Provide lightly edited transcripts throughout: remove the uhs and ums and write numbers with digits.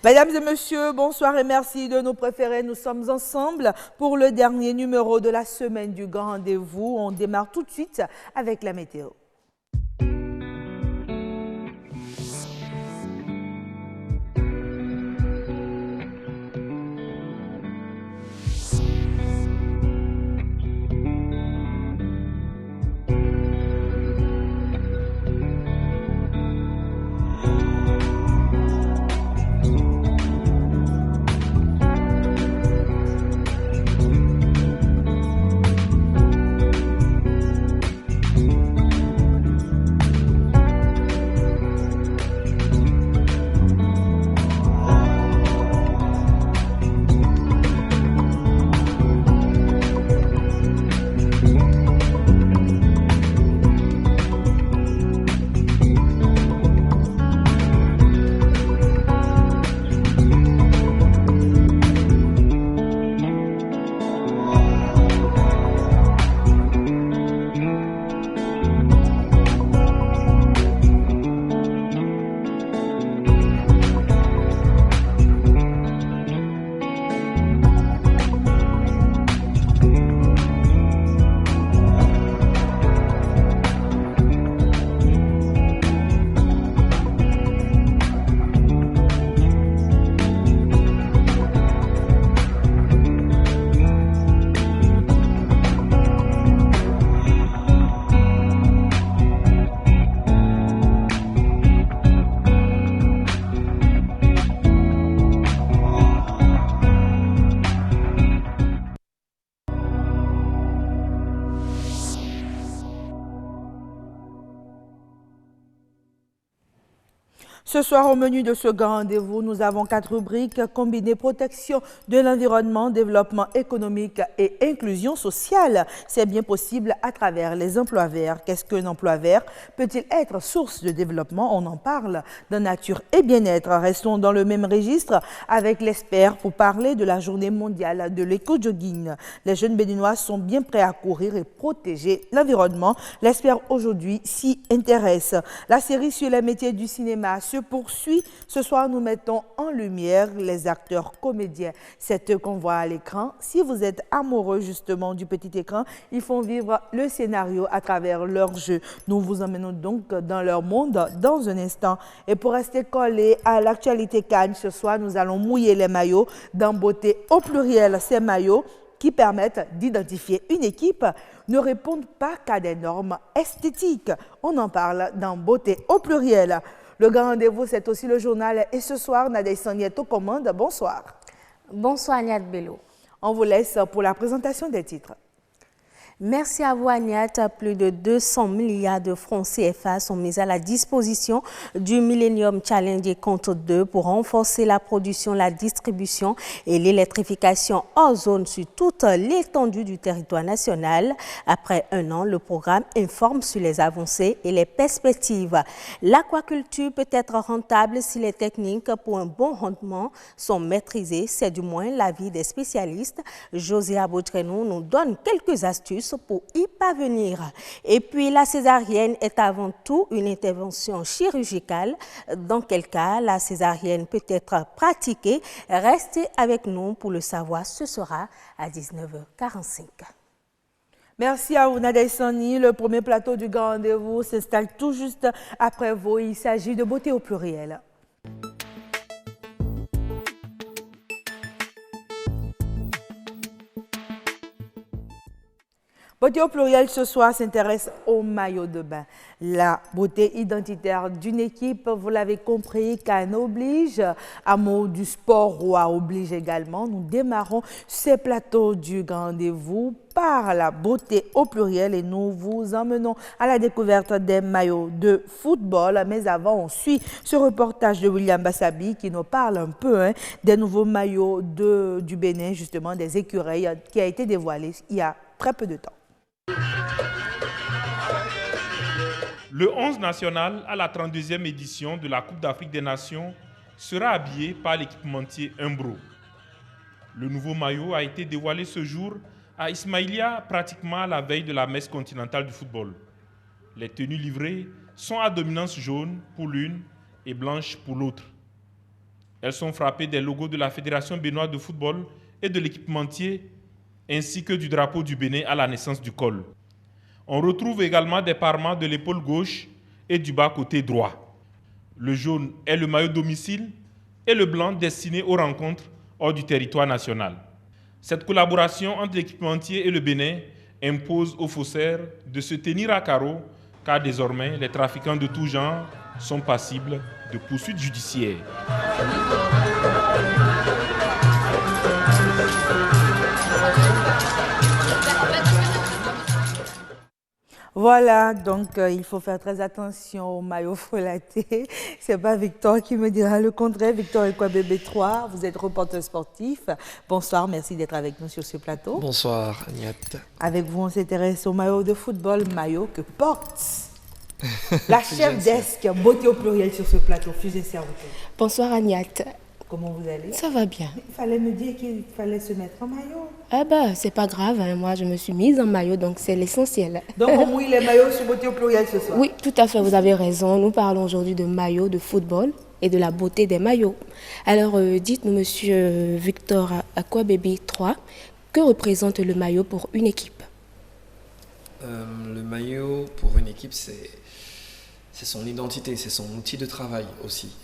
Mesdames et messieurs, bonsoir et merci de nous préférer. Nous sommes ensemble pour le dernier numéro de la semaine du Grand Rendez-vous. On démarre tout de suite avec la météo. Ce soir, au menu de ce grand rendez-vous, nous avons 4 rubriques combinées protection de l'environnement, développement économique et inclusion sociale. C'est bien possible à travers les emplois verts. Qu'est-ce qu'un emploi vert? Peut-il être source de développement? On en parle de nature et bien-être. Restons dans le même registre avec l'expert pour parler de la journée mondiale de l'éco-jogging. Les jeunes béninois sont bien prêts à courir et protéger l'environnement. L'expert aujourd'hui s'y intéresse. La série sur les métiers du cinéma se poursuit. Ce soir, nous mettons en lumière les acteurs comédiens. C'est eux qu'on voit à l'écran. Si vous êtes amoureux justement du petit écran, ils font vivre le scénario à travers leur jeu. Nous vous emmenons donc dans leur monde dans un instant. Et pour rester collés à l'actualité Cannes, ce soir, nous allons mouiller les maillots dans beauté au pluriel. Ces maillots qui permettent d'identifier une équipe ne répondent pas qu'à des normes esthétiques. On en parle dans beauté au pluriel. Le grand rendez-vous, c'est aussi le journal. Et ce soir, Nadia Sani est aux commandes. Bonsoir. Bonsoir, Agnat Bello. On vous laisse pour la présentation des titres. Merci à vous, Agnat. Plus de 200 milliards de francs CFA sont mis à la disposition du Millennium Challenge et Compte 2 pour renforcer la production, la distribution et l'électrification hors zone sur toute l'étendue du territoire national. Après un an, le programme informe sur les avancées et les perspectives. L'aquaculture peut être rentable si les techniques pour un bon rendement sont maîtrisées. C'est du moins l'avis des spécialistes. José Abotrenou nous donne quelques astuces pour y parvenir. Et puis, la césarienne est avant tout une intervention chirurgicale. Dans quel cas la césarienne peut être pratiquée? Restez avec nous pour le savoir. Ce sera à 19h45. Merci à vous, Nadia Sani. Le premier plateau du grand rendez-vous s'installe tout juste après vous. Il s'agit de beauté au pluriel. Beauté au pluriel ce soir s'intéresse au maillot de bain. La beauté identitaire d'une équipe, vous l'avez compris, Cannes oblige. Amour du sport roi oblige également. Nous démarrons ces plateaux du grand rendez-vous par la beauté au pluriel et nous vous emmenons à la découverte des maillots de football. Mais avant, on suit ce reportage de William Bassabi qui nous parle un peu des nouveaux maillots du Bénin, justement des écureuils, qui a été dévoilé il y a très peu de temps. Le 11 national à la 32e édition de la Coupe d'Afrique des Nations sera habillé par l'équipementier Umbro. Le nouveau maillot a été dévoilé ce jour à Ismaïlia, pratiquement à la veille de la messe continentale du football. Les tenues livrées sont à dominance jaune pour l'une et blanche pour l'autre. Elles sont frappées des logos de la Fédération béninoise de football et de l'équipementier, ainsi que du drapeau du Bénin à la naissance du col. On retrouve également des parements de l'épaule gauche et du bas côté droit. Le jaune est le maillot domicile et le blanc destiné aux rencontres hors du territoire national. Cette collaboration entre l'équipementier et le Bénin impose aux faussaires de se tenir à carreau, car désormais les trafiquants de tout genre sont passibles de poursuites judiciaires. Voilà, donc il faut faire très attention au maillot frelaté. C'est pas Victor qui me dira le contraire. Victor Ekwabebe 3, vous êtes reporter sportif. Bonsoir, merci d'être avec nous sur ce plateau. Bonsoir Agnette. Avec vous, on s'intéresse au maillot de football, maillot que porte la chef desk, beauté au pluriel sur ce plateau, Fusée Serviteur. Bonsoir Agnette. Comment vous allez? Ça va bien. Il fallait me dire qu'il fallait se mettre en maillot. Ah bah, c'est pas grave, hein. Moi je me suis mise en maillot, donc c'est l'essentiel. Donc on mouille les maillots sur beauté au pluriel ce soir? Oui, tout à fait, vous avez raison. Nous parlons aujourd'hui de maillots de football et de la beauté des maillots. Alors dites-nous, monsieur Victor Ekwabebe 3, que représente le maillot pour une équipe? Le maillot pour une équipe, c'est son identité, c'est son outil de travail aussi.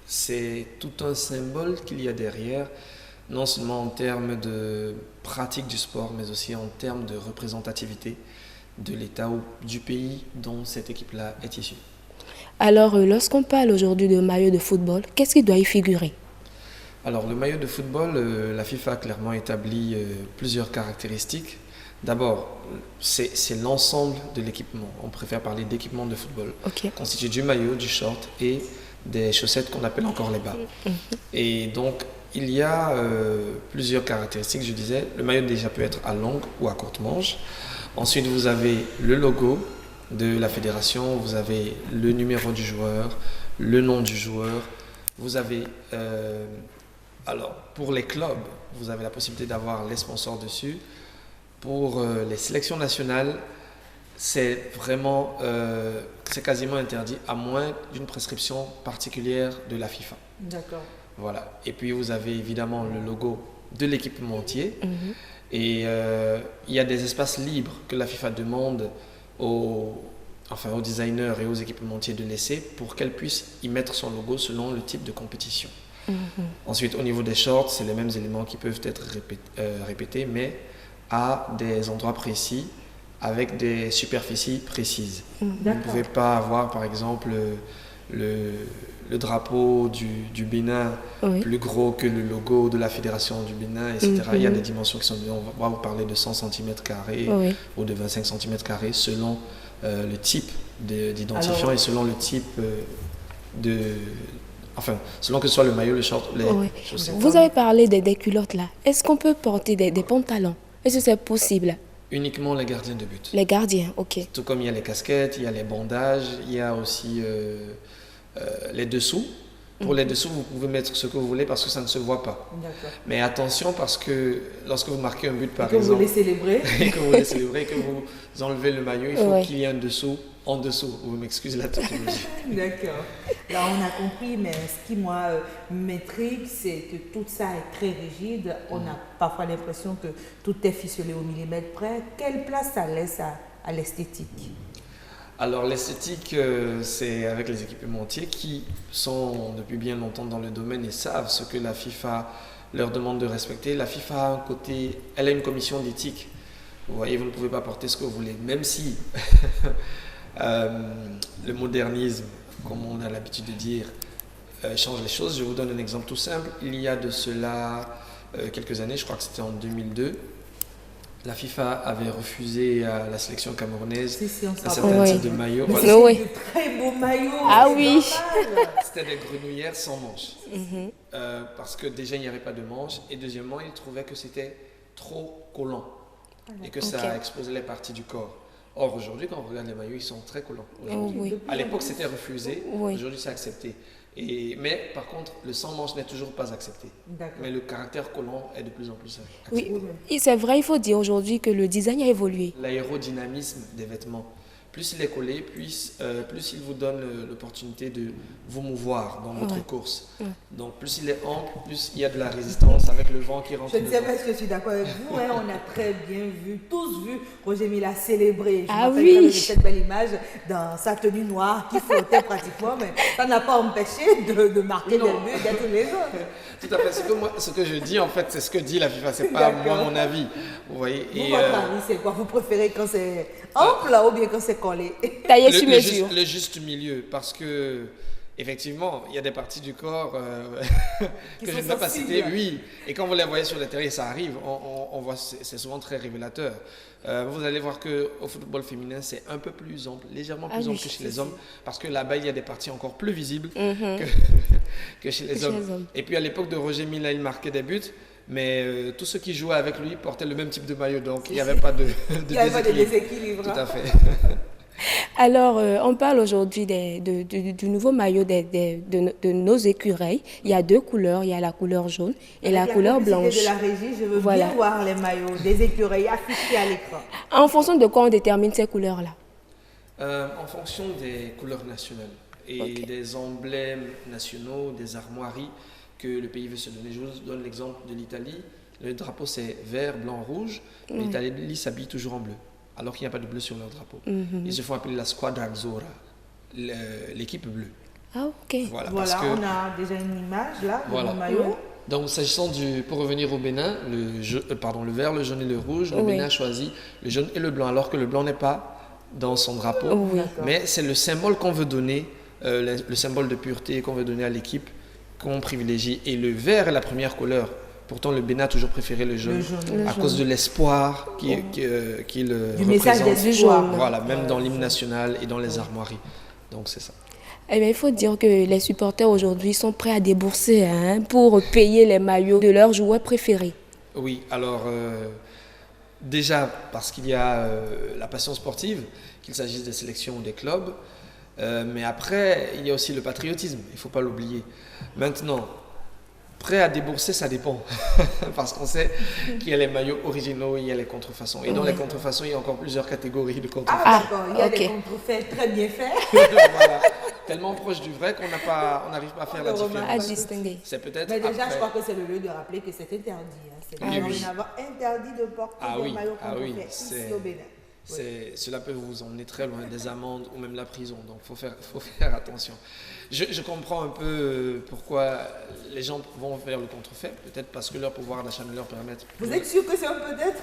C'est tout un symbole qu'il y a derrière, non seulement en termes de pratique du sport, mais aussi en termes de représentativité de l'État ou du pays dont cette équipe-là est issue. Alors, lorsqu'on parle aujourd'hui de maillot de football, qu'est-ce qui doit y figurer? Alors, le maillot de football, la FIFA a clairement établi plusieurs caractéristiques. D'abord, c'est l'ensemble de l'équipement. On préfère parler d'équipement de football. Okay. Constitué du maillot, du short et des chaussettes qu'on appelle encore les bas. Et donc, il y a plusieurs caractéristiques, je disais. Le maillot déjà peut être à longue ou à courte manche. Ensuite, vous avez le logo de la fédération, vous avez le numéro du joueur, le nom du joueur. Vous avez, alors, pour les clubs, vous avez la possibilité d'avoir les sponsors dessus. Pour les sélections nationales, c'est vraiment, c'est quasiment interdit, à moins d'une prescription particulière de la FIFA. D'accord. Voilà. Et puis vous avez évidemment le logo de l'équipementier. Et il y a des espaces libres que la FIFA demande aux designers et aux équipementiers de laisser pour qu'elles puissent y mettre son logo selon le type de compétition. Ensuite, au niveau des shorts, c'est les mêmes éléments qui peuvent être répétés, mais à des endroits précis, avec des superficies précises. Vous ne pouvez pas avoir, par exemple, le drapeau du Bénin plus gros que le logo de la Fédération du Bénin, etc. Il y a des dimensions qui sont... On va vous parler de 100 cm² ou de 25 cm² selon le type d'identifiant et selon le type de... Enfin, selon que ce soit le maillot, le short, les chaussettes. Vous avez parlé des culottes là. Est-ce qu'on peut porter des pantalons? Est-ce que c'est possible? Uniquement les gardiens de but. Les gardiens, ok. Tout comme il y a les casquettes, il y a les bandages, il y a aussi les dessous. Pour les dessous, vous pouvez mettre ce que vous voulez parce que ça ne se voit pas. Mais attention parce que lorsque vous marquez un but par exemple... Que vous voulez célébrer. que vous voulez célébrer, que vous enlevez le maillot, il faut qu'il y ait un dessous en dessous. Vous m'excusez la tautologie. D'accord. Là, on a compris, mais ce qui, moi, m'intrigue, c'est que tout ça est très rigide. On a parfois l'impression que tout est ficelé au millimètre près. Quelle place ça laisse à l'esthétique? Alors, l'esthétique, c'est avec les équipementiers qui sont depuis bien longtemps dans le domaine et savent ce que la FIFA leur demande de respecter. La FIFA a un côté, elle a une commission d'éthique. Vous voyez, vous ne pouvez pas porter ce que vous voulez, même si le modernisme, comme on a l'habitude de dire, change les choses. Je vous donne un exemple tout simple. Il y a de cela quelques années, je crois que c'était en 2002, la FIFA avait refusé à la sélection camerounaise un certain type de maillot. Voilà. C'est de très beaux maillots. Ah oui. C'était des grenouillères sans manches. Parce que déjà, il n'y avait pas de manches. Et deuxièmement, ils trouvaient que c'était trop collant. Et que ça exposait les parties du corps. Or, aujourd'hui, quand on regarde les maillots, ils sont très collants. À l'époque, c'était refusé. Aujourd'hui, c'est accepté. Mais par contre, le sans manche n'est toujours pas accepté. Mais le caractère collant est de plus en plus accepté. Oui, c'est vrai, il faut dire aujourd'hui que le design a évolué. L'aérodynamisme des vêtements plus il est collé, plus il vous donne l'opportunité de vous mouvoir dans votre course. Donc plus il est ample, plus il y a de la résistance avec le vent qui rentre Je ne sais dedans. pas si je suis d'accord avec vous, hein, on a très bien vu, tous vu Roger Mila célébrer. Je Ah me rappelle oui. de cette belle image dans sa tenue noire qui flottait pratiquement, mais ça n'a pas empêché de marquer des buts d'être les autres. Tout à fait. Ce que je dis, en fait, c'est ce que dit la FIFA. C'est pas moi mon avis. Vous voyez. Vous, votre avis, c'est quoi? Vous préférez quand c'est ample ou bien quand c'est collé? Taillé sur mesure. Le juste milieu, parce que effectivement, il y a des parties du corps que je ne vais pas citer. Oui. Et quand vous les voyez sur le terrain, ça arrive. On voit, c'est souvent très révélateur. Vous allez voir que au football féminin, c'est un peu plus ample, légèrement plus ample que chez les hommes, parce que là-bas, il y a des parties encore plus visibles que chez les hommes. Et puis à l'époque de Roger Mila, il marquait des buts, mais tous ceux qui jouaient avec lui portaient le même type de maillot, donc il n'y avait pas de déséquilibre. Tout à fait. Alors, on parle aujourd'hui du nouveau maillot de nos écureuils. Il y a 2 couleurs, il y a la couleur jaune et la couleur blanche. De la régie, je veux Voilà. bien voir les maillots des écureuils affichés à l'écran. En fonction de quoi on détermine ces couleurs-là? En fonction des couleurs nationales et des emblèmes nationaux, des armoiries que le pays veut se donner. Je vous donne l'exemple de l'Italie. Le drapeau, c'est vert, blanc, rouge. L'Italie s'habille toujours en bleu, alors qu'il n'y a pas de bleu sur leur drapeau. Ils se font appeler la Squadra Azzurra, l'équipe bleue. Ah, ok. Voilà, Voilà, parce que, on a déjà une image là de Voilà. mon maillot. donc, s'agissant pour revenir au Bénin, le vert, le jaune et le rouge, le Bénin a choisi le jaune et le blanc, alors que le blanc n'est pas dans son drapeau. Oui. Mais c'est le symbole qu'on veut donner, le symbole de pureté qu'on veut donner à l'équipe, qu'on privilégie. Et le vert est la première couleur. Pourtant, le Bénin a toujours préféré le jaune, à cause de l'espoir qu'il Du message représente. d'espoir. Voilà, même dans l'hymne national et dans les armoiries. Donc, c'est ça. Eh bien, il faut dire que les supporters aujourd'hui sont prêts à débourser pour payer les maillots de leurs joueurs préférés. Oui, alors déjà parce qu'il y a la passion sportive, qu'il s'agisse des sélections ou des clubs, mais après il y a aussi le patriotisme, il ne faut pas l'oublier. Maintenant, prêt à débourser, ça dépend, parce qu'on sait qu'il y a les maillots originaux, il y a les contrefaçons. Et dans les contrefaçons, il y a encore plusieurs catégories de contrefaçons. Ah, d'accord, il y a ok. des contrefaits très bien faits. Voilà. Tellement proche du vrai qu'on n'arrive pas à faire la À différence. distinguer. C'est peut-être Mais déjà, après. je crois que c'est le lieu de rappeler que c'est interdit. C'est dorénavant interdit de porter des maillots contrefaits ici au Bénin. Cela peut vous emmener très loin, des amendes ou même la prison, donc il faut faire attention. Je comprends un peu pourquoi les gens vont vers le contrefait, peut-être parce que leur pouvoir d'achat ne leur permet. Vous êtes sûr que c'est un peut-être?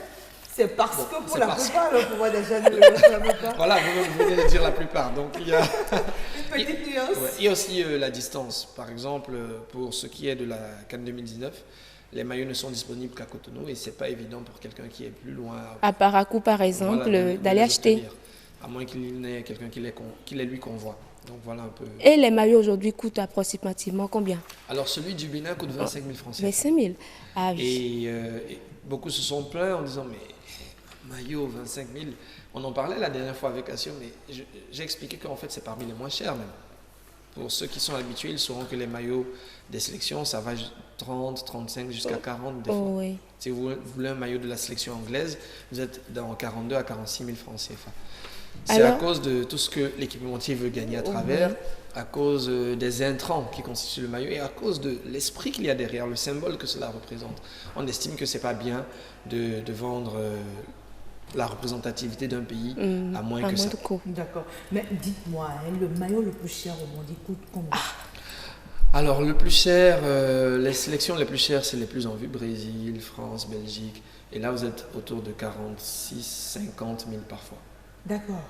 C'est parce que pour c'est la parce plupart, le pouvoir d'achat ne le permet pas. Voilà, vous venez de dire la plupart, donc il y a... Une petite nuance. Ouais, il y a aussi la distance. Par exemple, pour ce qui est de la CAN 2019, les maillots ne sont disponibles qu'à Cotonou et c'est pas évident pour quelqu'un qui est plus loin. À Parakou, par exemple, Voilà, d'aller les acheter. obtenir, à moins qu'il n'ait quelqu'un qui les lui convoie. Donc voilà un peu. Et les maillots aujourd'hui coûtent approximativement combien? Alors celui du Bénin coûte 25 000 francs CFA. 25 000. Ah oui. Et beaucoup se sont plaints en disant mais maillot 25 000. On en parlait la dernière fois avec Assio, mais j'ai expliqué qu'en fait c'est parmi les moins chers même. Pour ceux qui sont habitués, ils sauront que les maillots des sélections, ça va 30, 35 jusqu'à 40 des fois. Oh, oui. Si vous voulez un maillot de la sélection anglaise, vous êtes dans 42 à 46 000 francs CFA. C'est à cause de tout ce que l'équipementier veut gagner à travers, à cause des intrants qui constituent le maillot et à cause de l'esprit qu'il y a derrière, le symbole que cela représente. On estime que c'est pas bien de vendre la représentativité d'un pays à moins que ça. D'accord. Mais dites-moi, le maillot le plus cher au monde, il coûte combien? Alors le plus cher, les sélections les plus chères, c'est les plus en vue, Brésil, France, Belgique. Et là, vous êtes autour de 46, 50 000 parfois. D'accord.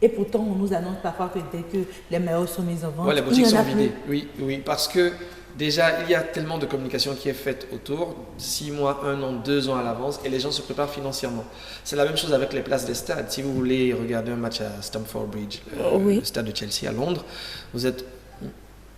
Et pourtant, on nous annonce parfois que dès que les maillots sont mis en vente, Ouais, les il boutiques n'y en sont a plus. vidées. Oui, parce que déjà, il y a tellement de communication qui est faite autour, 6 mois, 1 an, 2 ans à l'avance, et les gens se préparent financièrement. C'est la même chose avec les places des stades. Si vous voulez regarder un match à Stamford Bridge, le stade de Chelsea à Londres, vous êtes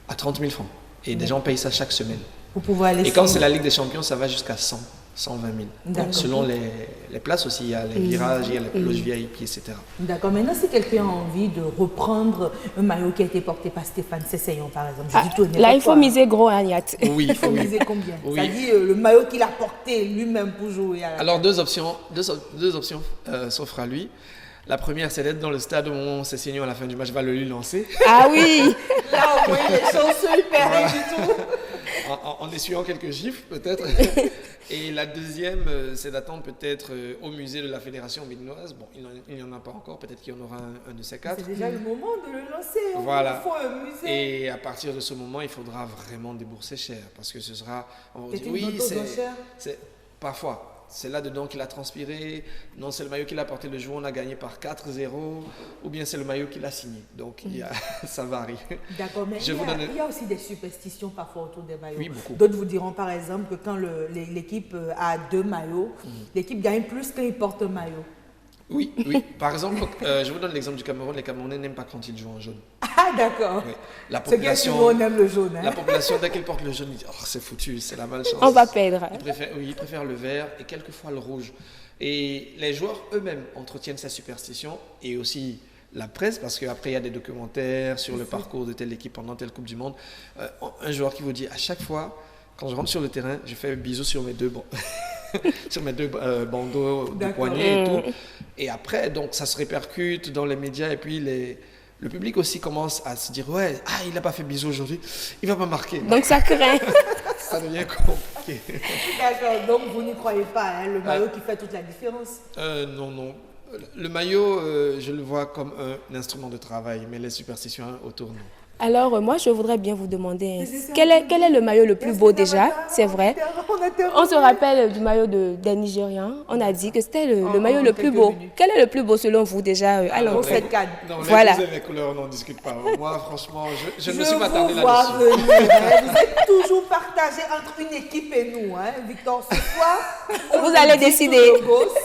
à 30 000 francs. Et des gens payent ça chaque semaine. Pour pouvoir aller Et quand c'est la Ligue des Champions, ça va jusqu'à 100, 120 000. D'accord. Donc, selon les places aussi, il y a les virages, il y a les loges VIP, etc. D'accord. Maintenant, si quelqu'un a envie de reprendre un maillot qui a été porté par Stéphane Sessayon, par exemple, je dis tout Là, il faut miser gros, Agnat. Oui, Il faut miser combien? Oui. C'est-à-dire le maillot qu'il a porté lui-même pour jouer à la... Alors, deux options s'offrent à lui. La première, c'est d'être dans le stade où mon Cessignon, à la fin du match, va le lui lancer. Ah oui. Là, au moins, les choses se lui perdent du tout. En essuyant quelques gifles, peut-être. Et la deuxième, c'est d'attendre peut-être au musée de la Fédération béninoise. Bon, il n'y en a pas encore, peut-être qu'il y en aura un de ces quatre. C'est déjà le moment de le lancer. Voilà. Il faut un musée. Et à partir de ce moment, il faudra vraiment débourser cher. Parce que ce sera... On va C'est dire, une oui, cher. c'est parfois. C'est là-dedans qu'il a transpiré. Non, c'est le maillot qu'il a porté le jour où on a gagné par 4-0. Ou bien c'est le maillot qu'il a signé. Donc, ça varie. D'accord, mais il y a aussi des superstitions parfois autour des maillots. Oui, beaucoup. D'autres vous diront par exemple que quand l'équipe a 2 maillots, l'équipe gagne plus quand il porte un maillot. Oui, oui. Par exemple, je vous donne l'exemple du Cameroun. Les Camerounais n'aiment pas quand ils jouent en jaune. Ah, d'accord. Oui. La Ce qui on aime le jaune. Hein? La population, dès qu'ils portent le jaune, ils disent « Oh, c'est foutu, c'est la malchance. » On va perdre. Ils préfèrent le vert et quelquefois le rouge. Et les joueurs eux-mêmes entretiennent ces superstitions et aussi la presse, parce qu'après il y a des documentaires sur le parcours de telle équipe pendant telle Coupe du Monde. Un joueur qui vous dit à chaque fois, quand je rentre sur le terrain, je fais un bisou sur mes deux bandeaux de poignets et tout. Et après, donc, ça se répercute dans les médias et puis le public aussi commence à se dire « Ouais, il n'a pas fait bisou aujourd'hui, il ne va pas marquer. » Donc ça craint. Ça devient compliqué. D'accord, donc vous n'y croyez pas, hein, le maillot qui fait toute la différence? Non. Le maillot, je le vois comme un instrument de travail, mais les superstitions autour, non. Alors, moi, je voudrais bien vous demander, quel est le maillot le plus beau déjà? C'est vrai. On se rappelle du maillot des Nigérians. On a dit que c'était le maillot le plus beau. Quel est le plus beau selon vous déjà à l'entrée? Non, voilà. Les couleurs, on n'en discute pas. Moi, franchement, je ne me suis pas attardé là-dessus. Vous êtes toujours partagé entre une équipe et nous, hein, Victor. Ce soir, vous allez décider.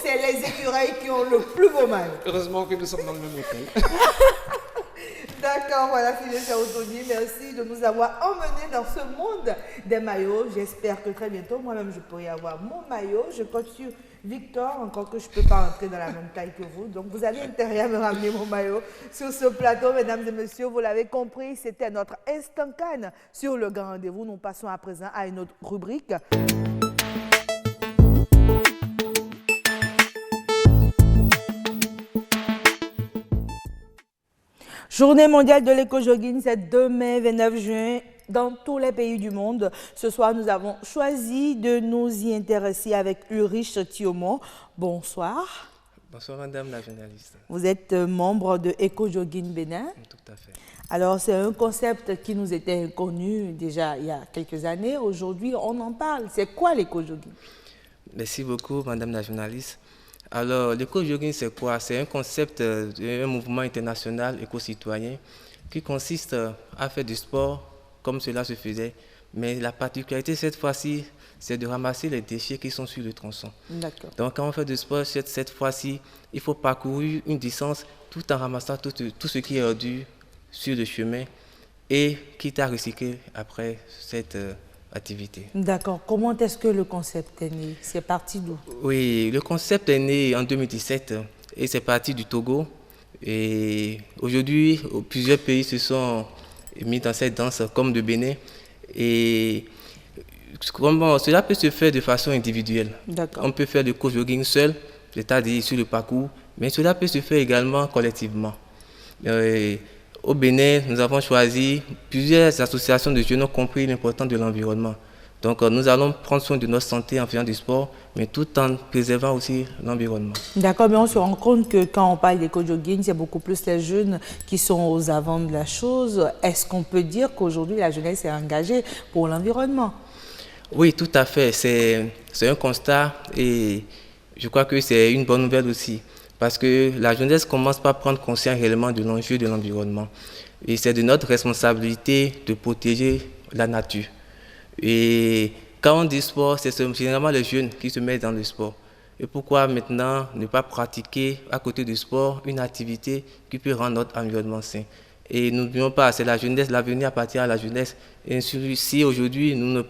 C'est les écureuils qui ont le plus beau maillot. Heureusement que nous sommes dans le même hôtel. D'accord, voilà, Philippe Chaoutoni, merci de nous avoir emmenés dans ce monde des maillots. J'espère que très bientôt, moi-même, je pourrai avoir mon maillot. Je compte sur Victor, encore que je ne peux pas entrer dans la même taille que vous. Donc, vous avez intérêt à me ramener mon maillot sur ce plateau, mesdames et messieurs. Vous l'avez compris, c'était notre Instant CAN sur le grand rendez-vous. Nous passons à présent à une autre rubrique. Journée mondiale de l'éco-jogging, c'est demain, 29 juin, dans tous les pays du monde. Ce soir, nous avons choisi de nous y intéresser avec Ulrich Thiaumont. Bonsoir. Bonsoir, madame la journaliste. Vous êtes membre de Éco-Jogging Bénin. Tout à fait. Alors, c'est un concept qui nous était inconnu déjà il y a quelques années. Aujourd'hui, on en parle. C'est quoi l'éco-jogging? Merci beaucoup, madame la journaliste. Alors, l'éco-jogging, c'est quoi? C'est un concept d'un mouvement international éco-citoyen qui consiste à faire du sport comme cela se faisait. Mais la particularité cette fois-ci, c'est de ramasser les déchets qui sont sur le tronçon. D'accord. Donc, quand on fait du sport, cette fois-ci, il faut parcourir une distance tout en ramassant tout ce qui est ordu sur le chemin et quitte à recycler après cette activité. D'accord. Comment est-ce que le concept est né? C'est parti d'où? Oui, le concept est né en 2017 et c'est parti du Togo. Et aujourd'hui, plusieurs pays se sont mis dans cette danse, comme le Bénin. Et cela peut se faire de façon individuelle. On peut faire le co-jogging seul, c'est-à-dire sur le parcours, mais cela peut se faire également collectivement. Au Bénin, nous avons choisi plusieurs associations de jeunes ont compris l'importance de l'environnement. Donc nous allons prendre soin de notre santé en faisant du sport, mais tout en préservant aussi l'environnement. D'accord, mais on se rend compte que quand on parle d'éco-jogging, c'est beaucoup plus les jeunes qui sont aux avant de la chose. Est-ce qu'on peut dire qu'aujourd'hui la jeunesse est engagée pour l'environnement? Oui, tout à fait. C'est un constat et je crois que c'est une bonne nouvelle aussi. Parce que la jeunesse commence par prendre conscience réellement de l'enjeu de l'environnement. Et c'est de notre responsabilité de protéger la nature. Et quand on dit sport, c'est généralement les jeunes qui se mettent dans le sport. Et pourquoi maintenant ne pas pratiquer à côté du sport une activité qui peut rendre notre environnement sain? Et n'oublions pas, c'est la jeunesse, l'avenir appartient à la jeunesse. Et si aujourd'hui nous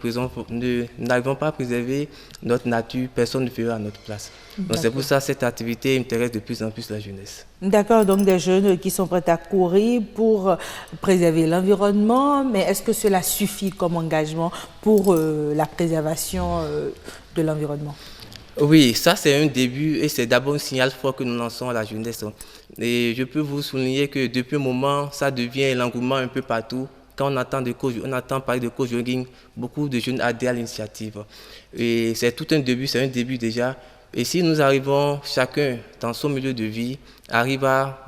n'arrivons pas à préserver notre nature, personne ne fera à notre place. Donc c'est pour ça que cette activité intéresse de plus en plus la jeunesse. D'accord, donc des jeunes qui sont prêts à courir pour préserver l'environnement, mais est-ce que cela suffit comme engagement pour la préservation de l'environnement? Oui, ça c'est un début et c'est d'abord un signal fort que nous lançons à la jeunesse. Et je peux vous souligner que depuis un moment, ça devient l'engouement un peu partout. Quand on entend parler de co-jogging, beaucoup de jeunes adhèrent à l'initiative. Et c'est tout un début, c'est un début déjà. Et si nous arrivons, chacun dans son milieu de vie, arrive à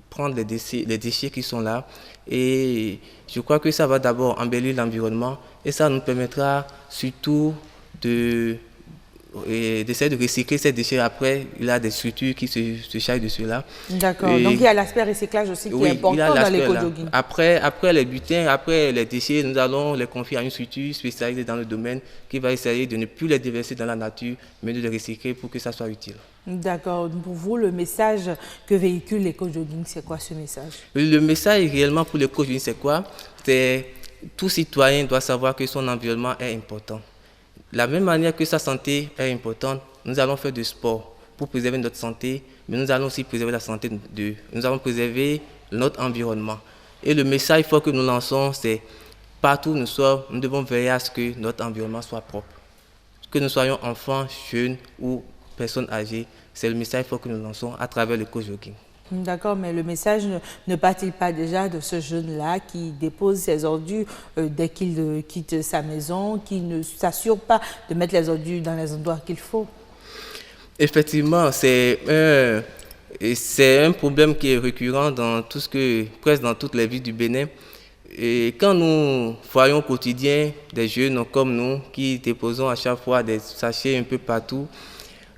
prendre les déchets qui sont là, et je crois que ça va d'abord embellir l'environnement et ça nous permettra surtout d'essayer de recycler ces déchets. Après, il y a des structures qui se chargent de cela. D'accord. Donc, il y a l'aspect recyclage aussi qui est important dans l'éco-jogging. Après les butins, après les déchets, nous allons les confier à une structure spécialisée dans le domaine qui va essayer de ne plus les déverser dans la nature, mais de les recycler pour que ça soit utile. D'accord. Pour vous, le message que véhicule l'éco-jogging, c'est quoi ce message? Le message réellement pour l'éco-jogging, c'est quoi? C'est tout citoyen doit savoir que son environnement est important. De la même manière que sa santé est importante, nous allons faire du sport pour préserver notre santé, mais nous allons aussi préserver la santé nous allons préserver notre environnement. Et le message fort que nous lançons, c'est partout où nous sommes, nous devons veiller à ce que notre environnement soit propre. Que nous soyons enfants, jeunes ou personnes âgées, c'est le message fort que nous lançons à travers le co-jogging. D'accord, mais le message ne part-il pas déjà de ce jeune-là qui dépose ses ordures dès qu'il quitte sa maison, qui ne s'assure pas de mettre les ordures dans les endroits qu'il faut? Effectivement, c'est un problème qui est récurrent presque dans toutes les villes du Bénin. Et quand nous voyons au quotidien des jeunes comme nous qui déposons à chaque fois des sachets un peu partout,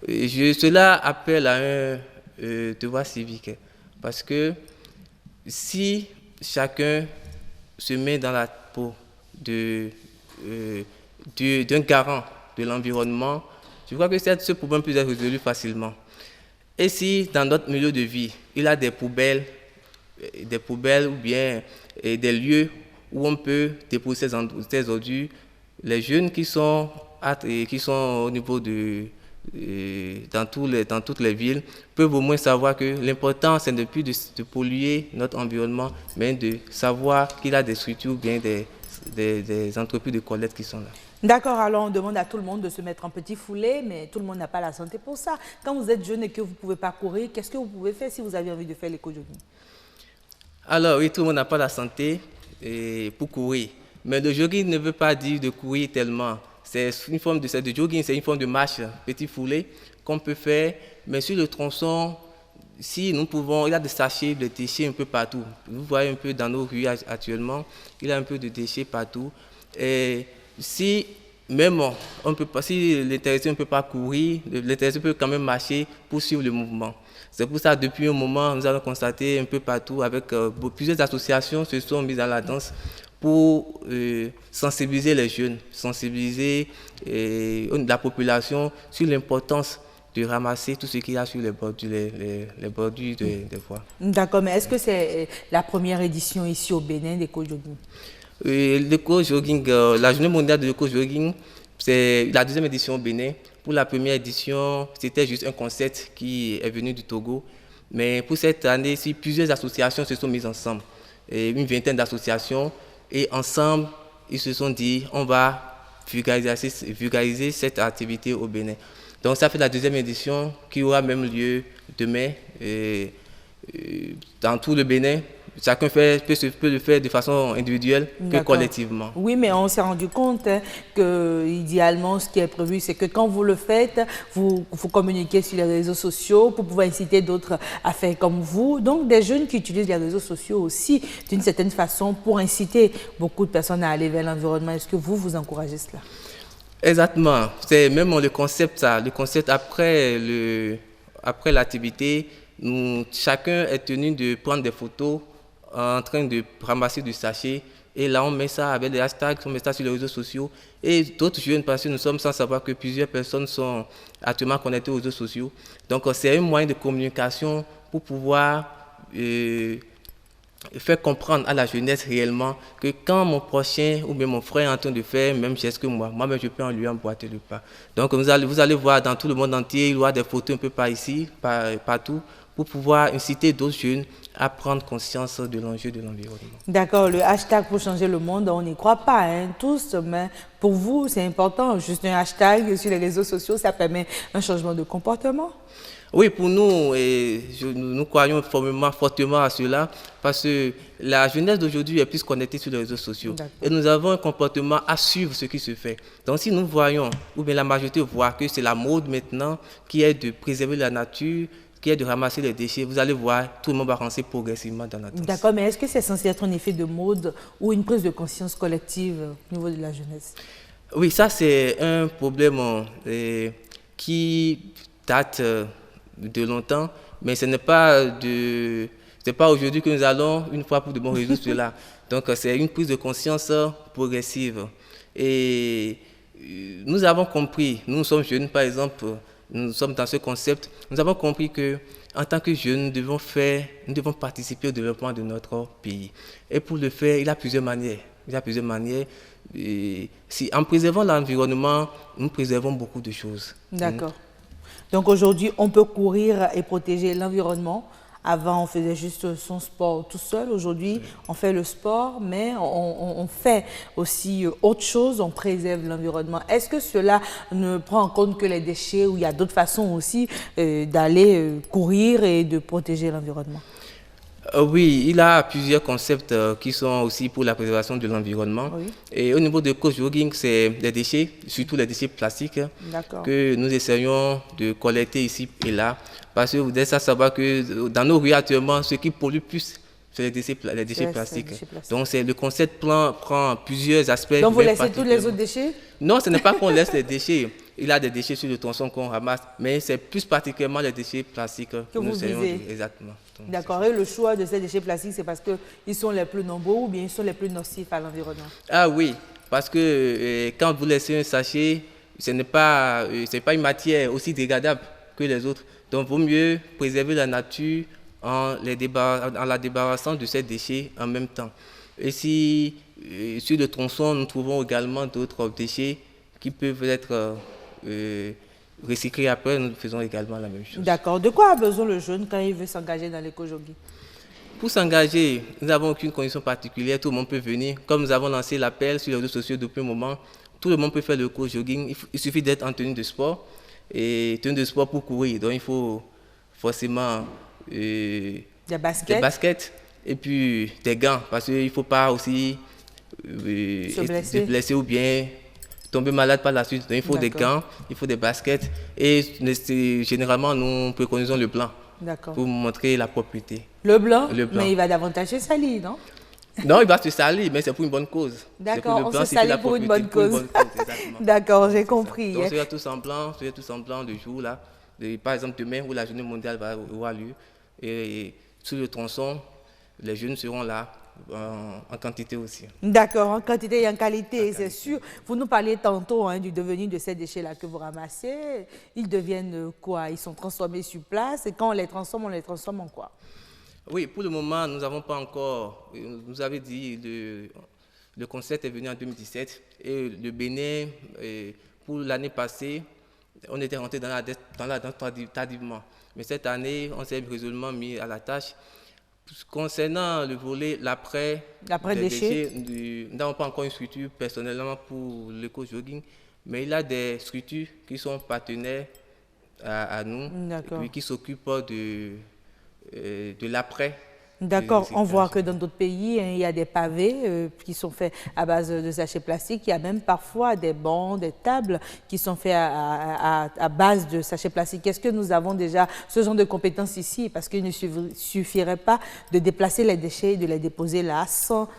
cela appelle à un devoir civique. Parce que si chacun se met dans la peau d'un garant de l'environnement, je crois que ce problème peut être résolu facilement. Et si dans notre milieu de vie, il y a des poubelles ou bien des lieux où on peut déposer ces ordures, les jeunes qui sont au niveau dans toutes les villes peuvent au moins savoir que l'important c'est de plus de polluer notre environnement, mais de savoir qu'il y a des structures ou bien des entreprises de collecte qui sont là. D'accord, alors on demande à tout le monde de se mettre en petit foulé, mais tout le monde n'a pas la santé pour ça. Quand vous êtes jeune et que vous ne pouvez pas courir, qu'est-ce que vous pouvez faire si vous avez envie de faire l'éco-jogging? Alors oui, tout le monde n'a pas la santé pour courir, mais le jogging ne veut pas dire de courir tellement. C'est une forme de jogging, c'est une forme de marche, petit foulé, qu'on peut faire. Mais sur le tronçon, si nous pouvons, il y a des sachets, des déchets un peu partout. Vous voyez un peu dans nos rues actuellement, il y a un peu de déchets partout. Et si l'intéressé ne peut pas courir, l'intéressé peut quand même marcher pour suivre le mouvement. C'est pour ça, depuis un moment, nous allons constater un peu partout, avec plusieurs associations se sont mises à la danse pour sensibiliser les jeunes, sensibiliser la population sur l'importance de ramasser tout ce qu'il y a sur les bordures des voies. D'accord, mais est-ce que c'est la première édition ici au Bénin d'éco-jogging? L'éco-jogging, la journée mondiale de l'éco-jogging, c'est la deuxième édition au Bénin. Pour la première édition, c'était juste un concept qui est venu du Togo. Mais pour cette année, plusieurs associations se sont mises ensemble, une vingtaine d'associations. Et ensemble, ils se sont dit, on va vulgariser cette activité au Bénin. Donc ça fait la deuxième édition qui aura même lieu demain dans tout le Bénin. Chacun peut le faire de façon individuelle que collectivement. Oui, mais on s'est rendu compte que idéalement, ce qui est prévu, c'est que quand vous le faites, vous communiquez sur les réseaux sociaux pour pouvoir inciter d'autres à faire comme vous. Donc, des jeunes qui utilisent les réseaux sociaux aussi, d'une certaine façon, pour inciter beaucoup de personnes à aller vers l'environnement. Est-ce que vous encouragez cela? Exactement. C'est même le concept, après l'activité, chacun est tenu de prendre des photos en train de ramasser du sachet. Et là, on met ça avec des hashtags, on met ça sur les réseaux sociaux. Et d'autres jeunes, parce que nous sommes sans savoir que plusieurs personnes sont actuellement connectées aux réseaux sociaux. Donc, c'est un moyen de communication pour pouvoir faire comprendre à la jeunesse réellement que quand mon prochain ou bien mon frère est en train de faire même geste que moi-même je peux en lui emboîter le pas. Donc, vous allez voir dans tout le monde entier, il y aura des photos un peu par ici, partout, pour pouvoir inciter d'autres jeunes à prendre conscience de l'enjeu de l'environnement. D'accord, le hashtag pour changer le monde, on n'y croit pas tous, mais pour vous, c'est important. Juste un hashtag sur les réseaux sociaux, ça permet un changement de comportement. Oui, pour nous, nous croyons fortement à cela parce que la jeunesse d'aujourd'hui est plus connectée sur les réseaux sociaux. Et nous avons un comportement à suivre ce qui se fait. Donc si nous voyons, ou bien la majorité voit que c'est la mode maintenant qui est de préserver la nature, qui est de ramasser les déchets, vous allez voir, tout le monde va avancer progressivement dans la danse. D'accord, mais est-ce que c'est censé être un effet de mode ou une prise de conscience collective au niveau de la jeunesse? Oui, ça c'est un problème qui date de longtemps, mais ce n'est pas aujourd'hui que nous allons une fois pour de bon résoudre cela. Donc c'est une prise de conscience progressive. Et nous avons compris, nous sommes jeunes par exemple, nous sommes dans ce concept, nous avons compris que en tant que jeunes, nous devons participer au développement de notre pays. Et pour le faire, il y a plusieurs manières. En préservant l'environnement, nous préservons beaucoup de choses. D'accord. Donc aujourd'hui, on peut courir et protéger l'environnement. Avant, on faisait juste son sport tout seul. Aujourd'hui, on fait le sport, mais on fait aussi autre chose, on préserve l'environnement. Est-ce que cela ne prend en compte que les déchets ou il y a d'autres façons aussi d'aller courir et de protéger l'environnement? Oui, il y a plusieurs concepts qui sont aussi pour la préservation de l'environnement. Oui. Et au niveau de coach jogging, c'est les déchets, surtout les déchets plastiques, que nous essayons de collecter ici et là. Parce que vous devez savoir que dans nos rues actuellement, ce qui pollue plus, c'est les déchets plastiques. Donc le concept prend plusieurs aspects. Donc vous laissez tous les autres déchets? Non, ce n'est pas qu'on laisse les déchets. Il y a des déchets sur le tronçon qu'on ramasse, mais c'est plus particulièrement les déchets plastiques que nous essayons. Exactement. D'accord. Et le choix de ces déchets plastiques, c'est parce qu'ils sont les plus nombreux ou bien ils sont les plus nocifs à l'environnement? Ah oui, parce que quand vous laissez un sachet, ce n'est pas une matière aussi dégradable que les autres. Donc, il vaut mieux préserver la nature en la débarrassant de ces déchets en même temps. Et si sur le tronçon, nous trouvons également d'autres déchets qui peuvent être recyclés après, nous faisons également la même chose. D'accord. De quoi a besoin le jeune quand il veut s'engager dans l'éco-jogging? Pour s'engager, nous n'avons aucune condition particulière, tout le monde peut venir. Comme nous avons lancé l'appel sur les réseaux sociaux depuis un moment, tout le monde peut faire le éco-jogging. Il suffit d'être en tenue de sport. Et tenue de sport pour courir, donc il faut forcément des baskets et puis des gants, parce qu'il ne faut pas aussi se blesser ou bien tomber malade par la suite. Donc il faut des gants, il faut des baskets et généralement nous préconisons le blanc pour montrer la propreté. Le blanc, mais il va davantage se salir, non? Non, il va se salir, mais c'est pour une bonne cause. D'accord, on se salit pour une bonne cause. D'accord, j'ai compris. Donc, soyez tous en blanc le jour là. Par exemple, demain où la journée mondiale va avoir lieu. Et sur le tronçon, les jeunes seront là en quantité aussi. D'accord, en quantité et en qualité, c'est sûr. Vous nous parliez tantôt du devenir de ces déchets-là que vous ramassez. Ils deviennent quoi? Ils sont transformés sur place. Et quand on les transforme en quoi? Oui, pour le moment, nous n'avons pas encore. Nous avez dit le concept est venu en 2017 et le Bénin, pour l'année passée, on était rentré dans la danse tardivement. Mais cette année, on s'est résolument mis à la tâche. Concernant le volet l'après-déchets, nous n'avons pas encore une structure personnellement pour l'éco-jogging, mais il y a des structures qui sont partenaires à nous et puis qui s'occupent de l'après. D'accord, on voit que dans d'autres pays, il y a des pavés qui sont faits à base de sachets plastiques. Il y a même parfois des bancs, des tables qui sont faits à base de sachets plastiques. Est-ce que nous avons déjà ce genre de compétences ici? Parce qu'il ne suffirait pas de déplacer les déchets et de les déposer là sans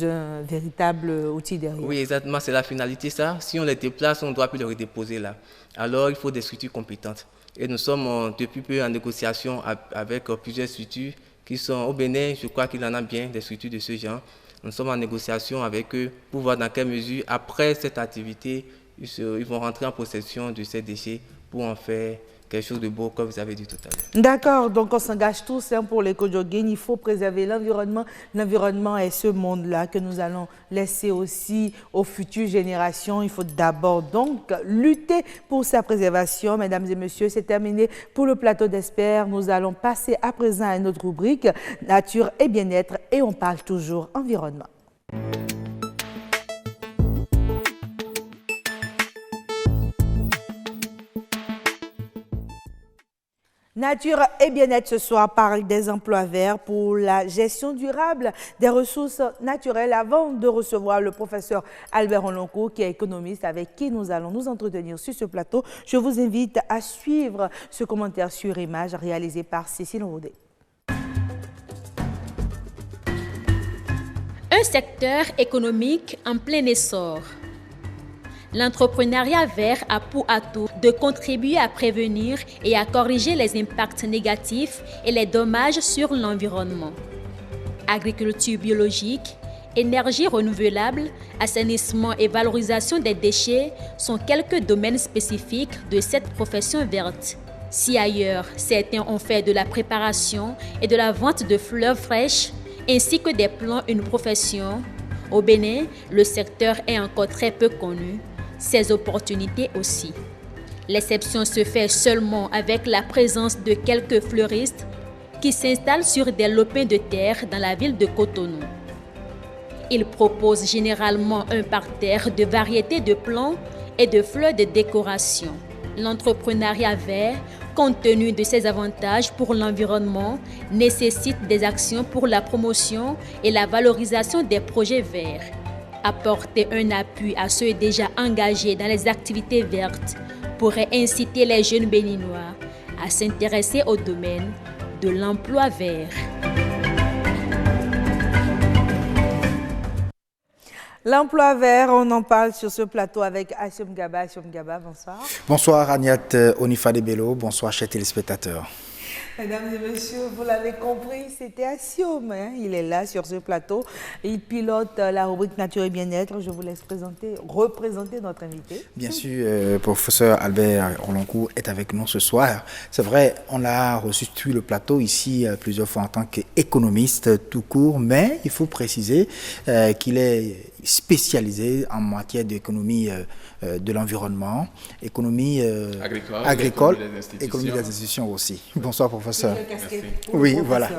un véritable outil derrière. Oui, exactement, c'est la finalité ça. Si on les déplace, on ne doit plus les redéposer là. Alors, il faut des structures compétentes. Et nous sommes depuis peu en négociation avec plusieurs structures qui sont au Bénin. Je crois qu'il en a bien des structures de ce genre. Nous sommes en négociation avec eux pour voir dans quelle mesure, après cette activité, ils vont rentrer en possession de ces déchets pour en faire quelque chose de beau, comme vous avez dit tout à l'heure. D'accord, donc on s'engage tous pour l'éco-jogging. Il faut préserver l'environnement. L'environnement est ce monde-là que nous allons laisser aussi aux futures générations. Il faut d'abord donc lutter pour sa préservation. Mesdames et messieurs, c'est terminé pour le plateau d'experts. Nous allons passer à présent à notre rubrique Nature et bien-être et on parle toujours environnement. Nature et bien-être ce soir parle des emplois verts pour la gestion durable des ressources naturelles. Avant de recevoir le professeur Albert Oloncourt, qui est économiste, avec qui nous allons nous entretenir sur ce plateau, je vous invite à suivre ce commentaire sur image réalisé par Cécile Roudé. Un secteur économique en plein essor. L'entrepreneuriat vert a pour atout de contribuer à prévenir et à corriger les impacts négatifs et les dommages sur l'environnement. Agriculture biologique, énergie renouvelable, assainissement et valorisation des déchets sont quelques domaines spécifiques de cette profession verte. Si ailleurs, certains ont fait de la préparation et de la vente de fleurs fraîches, ainsi que des plants une profession, au Bénin, le secteur est encore très peu connu. Ces opportunités aussi. L'exception se fait seulement avec la présence de quelques fleuristes qui s'installent sur des lopins de terre dans la ville de Cotonou. Ils proposent généralement un parterre de variétés de plants et de fleurs de décoration. L'entrepreneuriat vert, compte tenu de ses avantages pour l'environnement, nécessite des actions pour la promotion et la valorisation des projets verts. Apporter un appui à ceux déjà engagés dans les activités vertes pourrait inciter les jeunes béninois à s'intéresser au domaine de l'emploi vert. L'emploi vert, on en parle sur ce plateau avec Assiom Gaba. Assiom Gaba, bonsoir. Bonsoir Agnat Onifade Bello, bonsoir chers téléspectateurs. Mesdames et messieurs, vous l'avez compris, c'était Assiom. Il est là sur ce plateau. Il pilote la rubrique Nature et bien-être. Je vous laisse représenter notre invité. Bien sûr, professeur Albert Oloncourt est avec nous ce soir. C'est vrai, on l'a reçu sur le plateau ici plusieurs fois en tant qu'économiste tout court, mais il faut préciser qu'il est spécialisé en matière d'économie de l'environnement, économie agricole, économie des institutions aussi. Bonsoir professeur. Oui, voilà.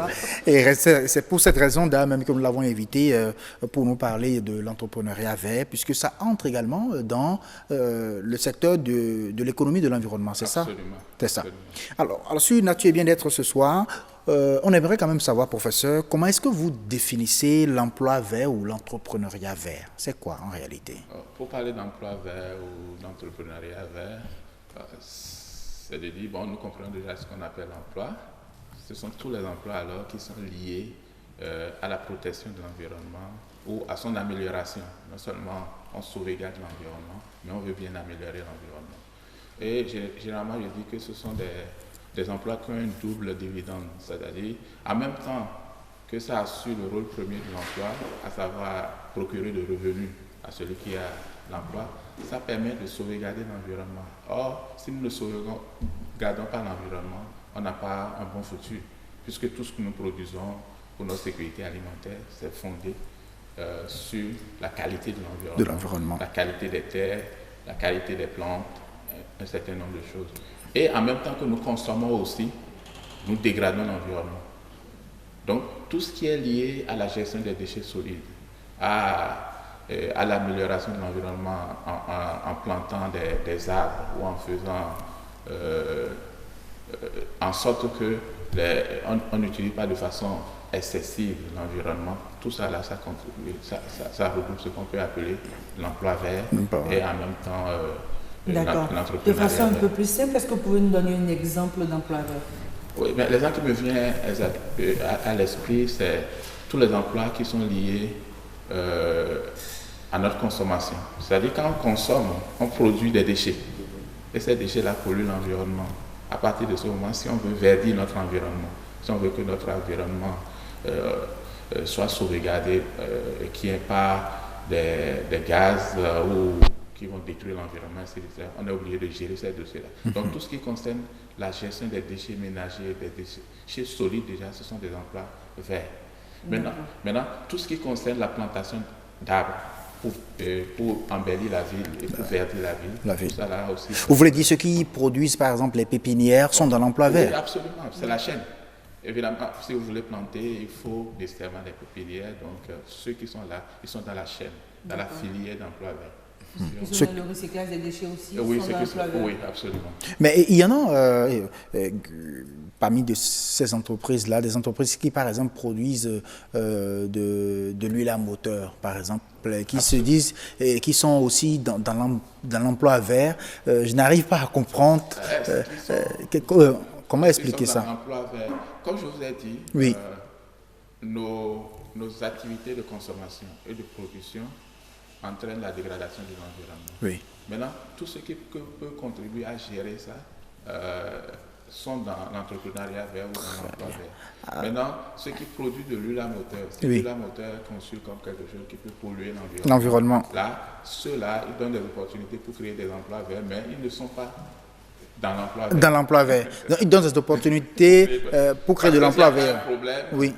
Et c'est pour cette raison d'ailleurs même que nous l'avons invité pour nous parler de l'entrepreneuriat vert, puisque ça entre également dans le secteur de l'économie de l'environnement, c'est ça? C'est ça. Alors sur Nature et bien-être ce soir, on aimerait quand même savoir, professeur, comment est-ce que vous définissez l'emploi vert ou l'entrepreneuriat vert? C'est quoi en réalité? Pour parler d'emploi vert ou d'entrepreneuriat vert, c'est de dire, nous comprenons déjà ce qu'on appelle l'emploi. Ce sont tous les emplois alors qui sont liés à la protection de l'environnement ou à son amélioration. Non seulement on sauvegarde l'environnement, mais on veut bien améliorer l'environnement. Et généralement, je dis que ce sont des emplois qui ont un double dividende, c'est-à-dire en même temps que ça assure le rôle premier de l'emploi, à savoir procurer de revenus à celui qui a l'emploi, ça permet de sauvegarder l'environnement. Or, si nous ne sauvegardons pas l'environnement, on n'a pas un bon futur, puisque tout ce que nous produisons pour notre sécurité alimentaire, c'est fondé sur la qualité de l'environnement, la qualité des terres, la qualité des plantes, un certain nombre de choses. Et en même temps que nous consommons aussi, nous dégradons l'environnement. Donc, tout ce qui est lié à la gestion des déchets solides, à l'amélioration de l'environnement en plantant des arbres ou en faisant en sorte que on n'utilise pas de façon excessive l'environnement, tout ça là, ça contribue, ça regroupe ce qu'on peut appeler l'emploi vert et en même temps d'accord. De façon un peu plus simple, est-ce que vous pouvez nous donner un exemple d'emploi vert? Oui, mais l'exemple qui me vient à l'esprit, c'est tous les emplois qui sont liés à notre consommation. C'est-à-dire quand on consomme, on produit des déchets. Et ces déchets-là polluent l'environnement. À partir de ce moment, si on veut verdir notre environnement, si on veut que notre environnement soit sauvegardé, qu'il n'y ait pas des gaz ou qui vont détruire l'environnement, etc. On a oublié de gérer ces dossiers-là. Donc tout ce qui concerne la gestion des déchets ménagers, des déchets solides déjà, ce sont des emplois verts. Maintenant, tout ce qui concerne la plantation d'arbres pour embellir la ville et pour verdir la ville. Ça, là aussi, vous voulez dire ceux qui produisent par exemple les pépinières sont dans l'emploi vert? Oui, absolument, c'est la chaîne. Évidemment, si vous voulez planter, il faut nécessairement des pépinières. Donc ceux qui sont là, ils sont dans la chaîne, dans la filière d'emploi vert. Ils sont dans le recyclage des déchets aussi. Oui, oui, absolument. Mais il y en a parmi de ces entreprises-là, des entreprises qui, par exemple, produisent de l'huile à moteur, par exemple, qui se disent, qui sont aussi dans l'emploi vert. Je n'arrive pas à comprendre comment expliquer ça. Dans l'emploi vert, comme je vous ai dit, oui. Nos activités de consommation et de production entraîne la dégradation de l'environnement. Oui. Maintenant, tout ce qui peut contribuer à gérer ça sont dans l'entrepreneuriat vert ou dans l'emploi vert. Maintenant, ceux qui produisent de l'huile à moteur, c'est l'huile à moteur conçue comme quelque chose qui peut polluer l'environnement. Là, ceux-là, ils donnent des opportunités pour créer des emplois verts, mais ils ne sont pas dans l'emploi vert. Dans l'emploi vert. Donc, ils donnent des opportunités pour créer de l'emploi vert. Un problème. Oui.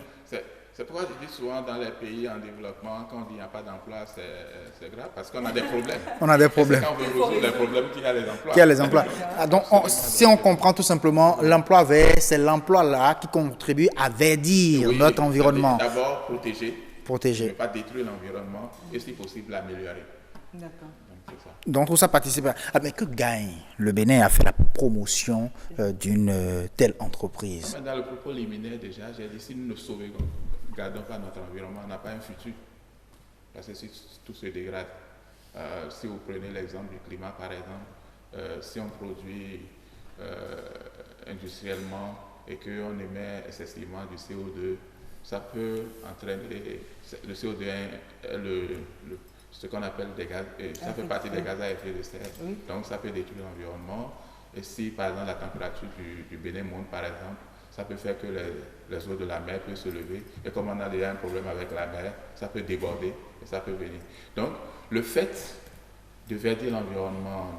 C'est pourquoi je dis souvent dans les pays en développement, quand on dit qu'il n'y a pas d'emploi, c'est grave parce qu'on a des problèmes. On a des problèmes. C'est quand on veut résoudre les problèmes qu'il y a les emplois. Qu'il y a les emplois. Donc, si on comprend tout simplement, l'emploi vert, c'est l'emploi-là qui contribue à verdir notre environnement. D'abord, protéger. Ne pas détruire l'environnement et, si possible, l'améliorer. D'accord. Donc, tout ça participe à... mais que gagne le Bénin à faire la promotion d'une telle entreprise? Dans le propos liminaire, déjà, j'ai dit si nous ne gardons pas notre environnement, on n'a pas un futur. Parce que si tout se dégrade, si vous prenez l'exemple du climat, par exemple, si on produit industriellement et qu'on émet excessivement du CO2, ça peut entraîner... Le CO2 est ce qu'on appelle des gaz, ça fait partie des gaz à effet de serre, donc ça peut détruire l'environnement. Et si par exemple la température du Bénin monte par exemple, ça peut faire que les eaux de la mer peuvent se lever, et comme on a déjà un problème avec la mer, ça peut déborder et ça peut venir. Donc le fait de verdir l'environnement,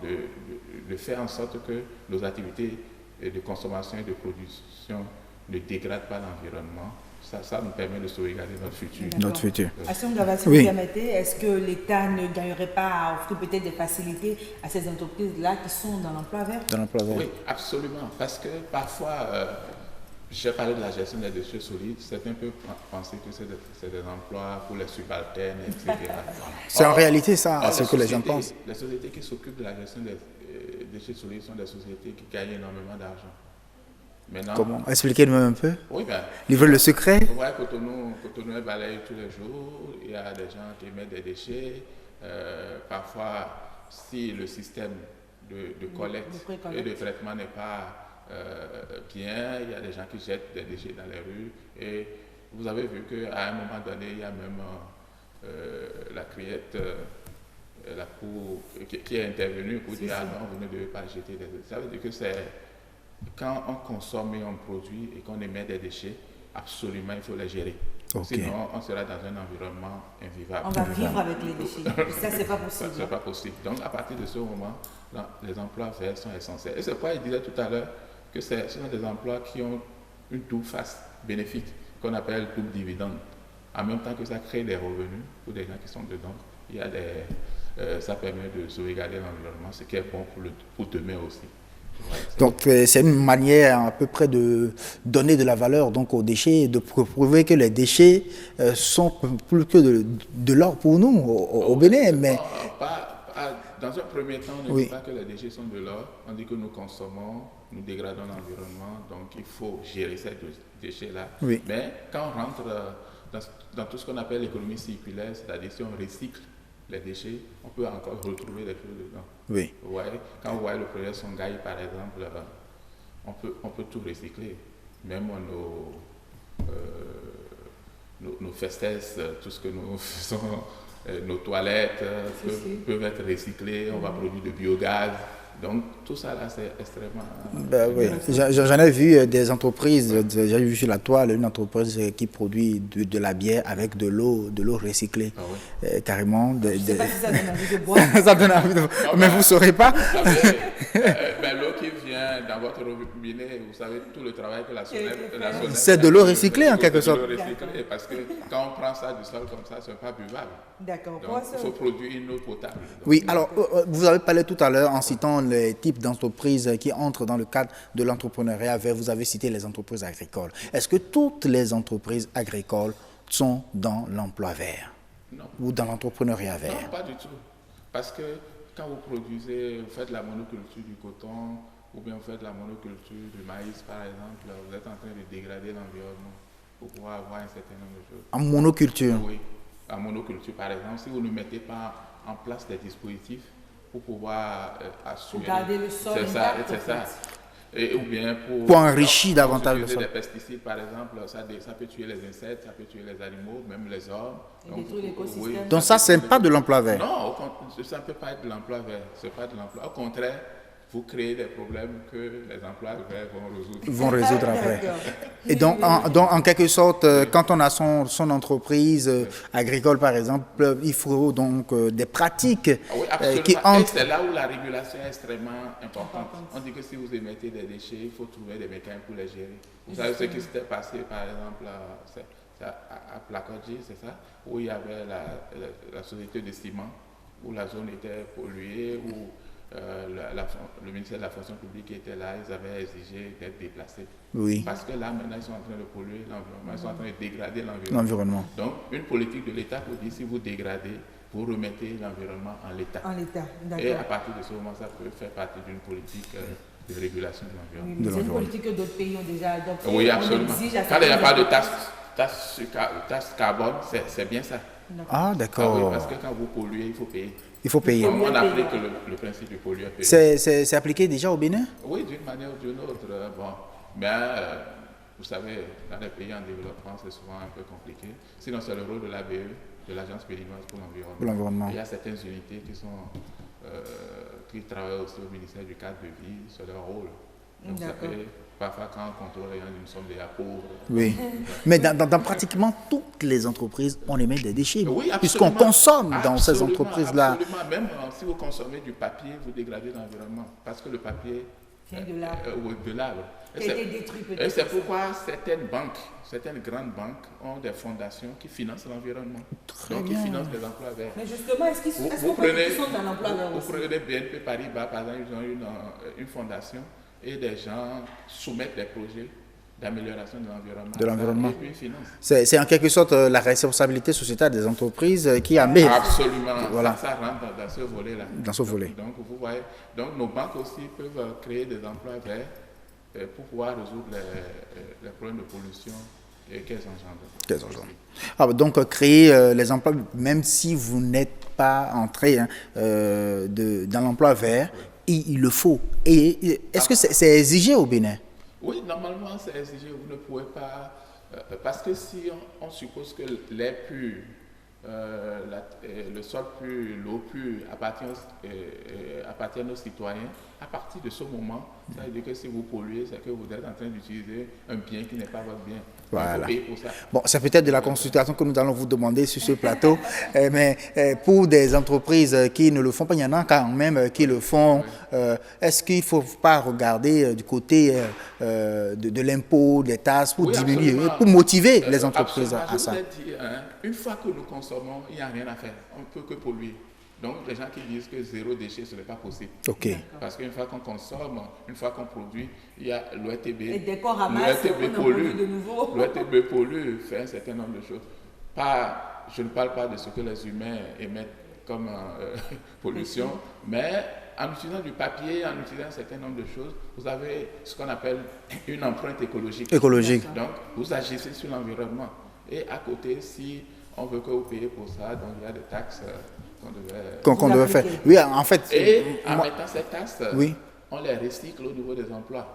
de faire en sorte que nos activités de consommation et de production ne dégradent pas l'environnement, ça nous permet de sauvegarder notre futur. Notre futur. Assongava, si vous permettez, est-ce que l'État ne gagnerait pas à offrir peut-être des facilités à ces entreprises-là qui sont dans l'emploi vert? Dans l'emploi vert. Oui, absolument. Parce que parfois, j'ai parlé de la gestion des déchets solides, certains peuvent penser que c'est des emplois pour les subalternes, etc. C'est en réalité ça, ce que les gens pensent. Les sociétés qui s'occupent de la gestion des déchets solides sont des sociétés qui gagnent énormément d'argent. Maintenant, comment? Expliquez-nous un peu. Oui, ben, livrez le secret. Oui, Cotonou est balayé tous les jours. Il y a des gens qui émettent des déchets. Parfois, si le système de collecte et de traitement n'est pas bien, il y a des gens qui jettent des déchets dans les rues. Et vous avez vu qu'à un moment donné, il y a même la criette, la cour, qui est intervenue pour dire ah non, vous ne devez pas jeter des déchets. Ça veut dire que c'est quand on consomme et on produit et qu'on émet des déchets, absolument il faut les gérer. Okay. Sinon, on sera dans un environnement invivable. On va vivre avec les déchets. Ça, c'est pas possible. C'est pas possible. Donc, à partir de ce moment, là, les emplois verts sont essentiels. Et c'est pourquoi je disais tout à l'heure que ce sont des emplois qui ont une double face bénéfique, qu'on appelle double dividende. En même temps que ça crée des revenus pour des gens qui sont dedans, il y a ça permet de sauvegarder l'environnement, ce qui est bon pour demain aussi. Donc c'est une manière à peu près de donner de la valeur donc aux déchets, de prouver que les déchets sont plus que de l'or pour nous au Bénin. Mais dans un premier temps, on ne dit pas que les déchets sont de l'or, on dit que nous consommons, nous dégradons l'environnement, donc il faut gérer ces déchets-là. Oui. Mais quand on rentre dans tout ce qu'on appelle l'économie circulaire, c'est-à-dire si on recycle les déchets, on peut encore retrouver des choses dedans. Oui. Ouais, quand vous voyez le projet Songhai, par exemple, on peut tout recycler. Même nos festes, tout ce que nous faisons nos toilettes peuvent être recyclées, on va produire du biogaz. Donc tout ça là c'est extrêmement... Oui. J'en ai vu des entreprises, j'ai vu sur la toile une entreprise qui produit de la bière avec de l'eau recyclée. Ah oui. Carrément. Je ne sais pas si ça donne envie de boire. Ça donne envie de boire. Mais vous ne saurez pas. L'eau qui vient dans votre robinet, vous savez tout le travail que la sonnette... C'est de l'eau recyclée en quelque sorte. C'est de l'eau recyclée parce que quand on prend ça du sol comme ça, ce n'est pas buvable. D'accord. Donc il faut produire une eau potable. Donc, oui, alors vous avez parlé tout à l'heure en citant les types d'entreprises qui entrent dans le cadre de l'entrepreneuriat vert. Vous avez cité les entreprises agricoles. Est-ce que toutes les entreprises agricoles sont dans l'emploi vert? Non. Ou dans l'entrepreneuriat vert? Non, pas du tout. Parce que quand vous produisez, vous faites la monoculture du coton, ou bien vous faites la monoculture du maïs, par exemple, vous êtes en train de dégrader l'environnement pour pouvoir avoir un certain nombre de choses. En monoculture? Oui. En monoculture, par exemple, si vous ne mettez pas en place des dispositifs pour pouvoir assurer... Pour garder le sol intact. C'est ça. Et, ou bien pour enrichir davantage le sol. Des pesticides, par exemple, ça peut tuer les insectes, ça peut tuer les animaux, même les hommes. Et détruire l'écosystème. Oui. Donc ça, ce n'est pas de l'emploi vert? Non, ça ne peut pas être de l'emploi vert. Ce n'est pas de l'emploi. Au contraire, vous créez des problèmes que les emplois verts vont résoudre. Vont résoudre après. Et donc, en quelque sorte, quand on a son entreprise agricole, par exemple, il faut donc des pratiques qui entrent. Et c'est là où la régulation est extrêmement importante. On dit que si vous émettez des déchets, il faut trouver des mécanismes pour les gérer. Vous savez ce qui s'était passé, par exemple, à Plakodji, c'est ça, où il y avait la société de ciment, où la zone était polluée, où le ministère de la fonction publique était là, ils avaient exigé d'être déplacés. Oui. Parce que là, maintenant, ils sont en train de polluer l'environnement, ils sont en train de dégrader l'environnement. Donc, une politique de l'État pour dire si vous dégradez, vous remettez l'environnement en l'état. En l'état, d'accord. Et à partir de ce moment, ça peut faire partie d'une politique de régulation de l'environnement. Oui, c'est une politique que d'autres pays ont déjà adoptée. Oui, absolument. Quand il n'y a pas de taxe carbone, c'est bien ça. Ah, d'accord. Ah oui, parce que quand vous polluez, il faut payer. Il faut payer. On applique le principe du pollueur-payeur. C'est appliqué déjà au Bénin? Oui, d'une manière ou d'une autre. Bon. Mais vous savez, dans les pays en développement, c'est souvent un peu compliqué. Sinon, c'est le rôle de l'ABE, de l'Agence béninoise pour l'environnement. Il y a certaines unités qui travaillent aussi au ministère du cadre de vie, c'est leur rôle. Donc ça fait parfois quand on contrôle, nous sommes déjà pauvres. Oui, mais dans pratiquement toutes les entreprises, on émet des déchets, oui, puisqu'on consomme dans ces entreprises-là. Absolument, même si vous consommez du papier, vous dégradez l'environnement, parce que le papier vient de l'arbre. Et c'est pourquoi certaines grandes banques ont des fondations qui financent l'environnement. Donc, ils financent les emplois verts. Mais justement, est-ce qu'ils sont dans l'emploi vert aussi? Vous prenez BNP Paribas, par exemple, ils ont une fondation et des gens soumettent des projets d'amélioration de l'environnement. Et puis ils financent. C'est en quelque sorte la responsabilité sociétale des entreprises qui amène. Absolument. Voilà. Ça rentre dans ce volet-là. Dans ce volet. Donc, vous voyez, donc nos banques aussi peuvent créer des emplois verts pour pouvoir résoudre les problèmes de pollution qu'elles engendrent. Donc, créer les emplois, même si vous n'êtes pas entré dans l'emploi vert, il le faut. Et est-ce que c'est exigé au Bénin? Oui, normalement, c'est exigé. Vous ne pouvez pas... parce que si on suppose que l'air pur, le sol pur, l'eau pure appartiennent aux citoyens, à partir de ce moment, ça veut dire que si vous polluez, c'est que vous êtes en train d'utiliser un bien qui n'est pas votre bien. Voilà. Il faut payer pour ça. Bon, c'est peut-être de la consultation que nous allons vous demander sur ce plateau, mais pour des entreprises qui ne le font pas, il y en a quand même qui le font. Est-ce qu'il ne faut pas regarder du côté de l'impôt, des taxes, pour diminuer, pour motiver les entreprises à ça? Je vous ai dit, une fois que nous consommons, il n'y a rien à faire. On ne peut que polluer. Donc, les gens qui disent que zéro déchet, ce n'est pas possible. Okay. Parce qu'une fois qu'on consomme, une fois qu'on produit, il y a l'ORTB. Et dès qu'on ramasse, on produit de nouveau. L'ORTB pollue, fait un certain nombre de choses. Je ne parle pas de ce que les humains émettent comme pollution, mais en utilisant du papier, en utilisant un certain nombre de choses, vous avez ce qu'on appelle une empreinte écologique. Donc, vous agissez sur l'environnement. Et à côté, si on veut que vous payiez pour ça, donc il y a des taxes qu'on devait faire. Oui, en fait. Et en mettant ces taxes, on les recycle au niveau des emplois.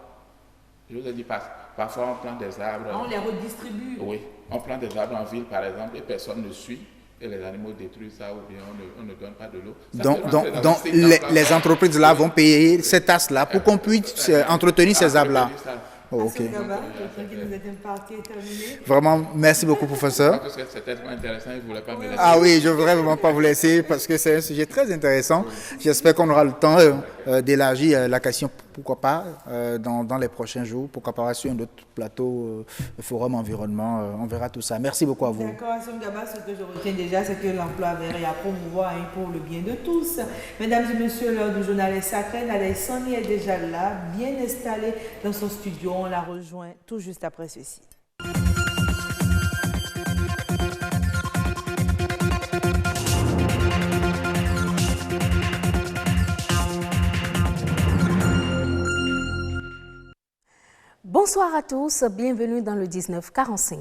Je vous ai dit, parfois on plante des arbres. On les redistribue. Oui, on plante des arbres en ville, par exemple, et personne ne suit. et les animaux détruisent ça ou bien on ne donne pas de l'eau. Donc les entreprises là vont payer ces tasses-là pour qu'on puisse entretenir ces arbres-là. Oh, ok. Vraiment, merci beaucoup, professeur. Parce que c'était vraiment intéressant, je ne voulais pas me laisser. Ah oui, je ne voudrais vraiment pas vous laisser parce que c'est un sujet très intéressant. J'espère qu'on aura le temps d'élargir la question, pourquoi pas, dans les prochains jours, pourquoi pas sur un autre plateau, forum environnement, on verra tout ça. Merci beaucoup à vous. D'accord, Assome Gaba, ce que je retiens déjà, c'est que l'emploi vert est à promouvoir pour le bien de tous. Mesdames et messieurs, l'heure du journal est sacrée. Nadège Sani est déjà là, bien installée dans son studio. On la rejoint tout juste après ceci. Bonsoir à tous, bienvenue dans le 1945.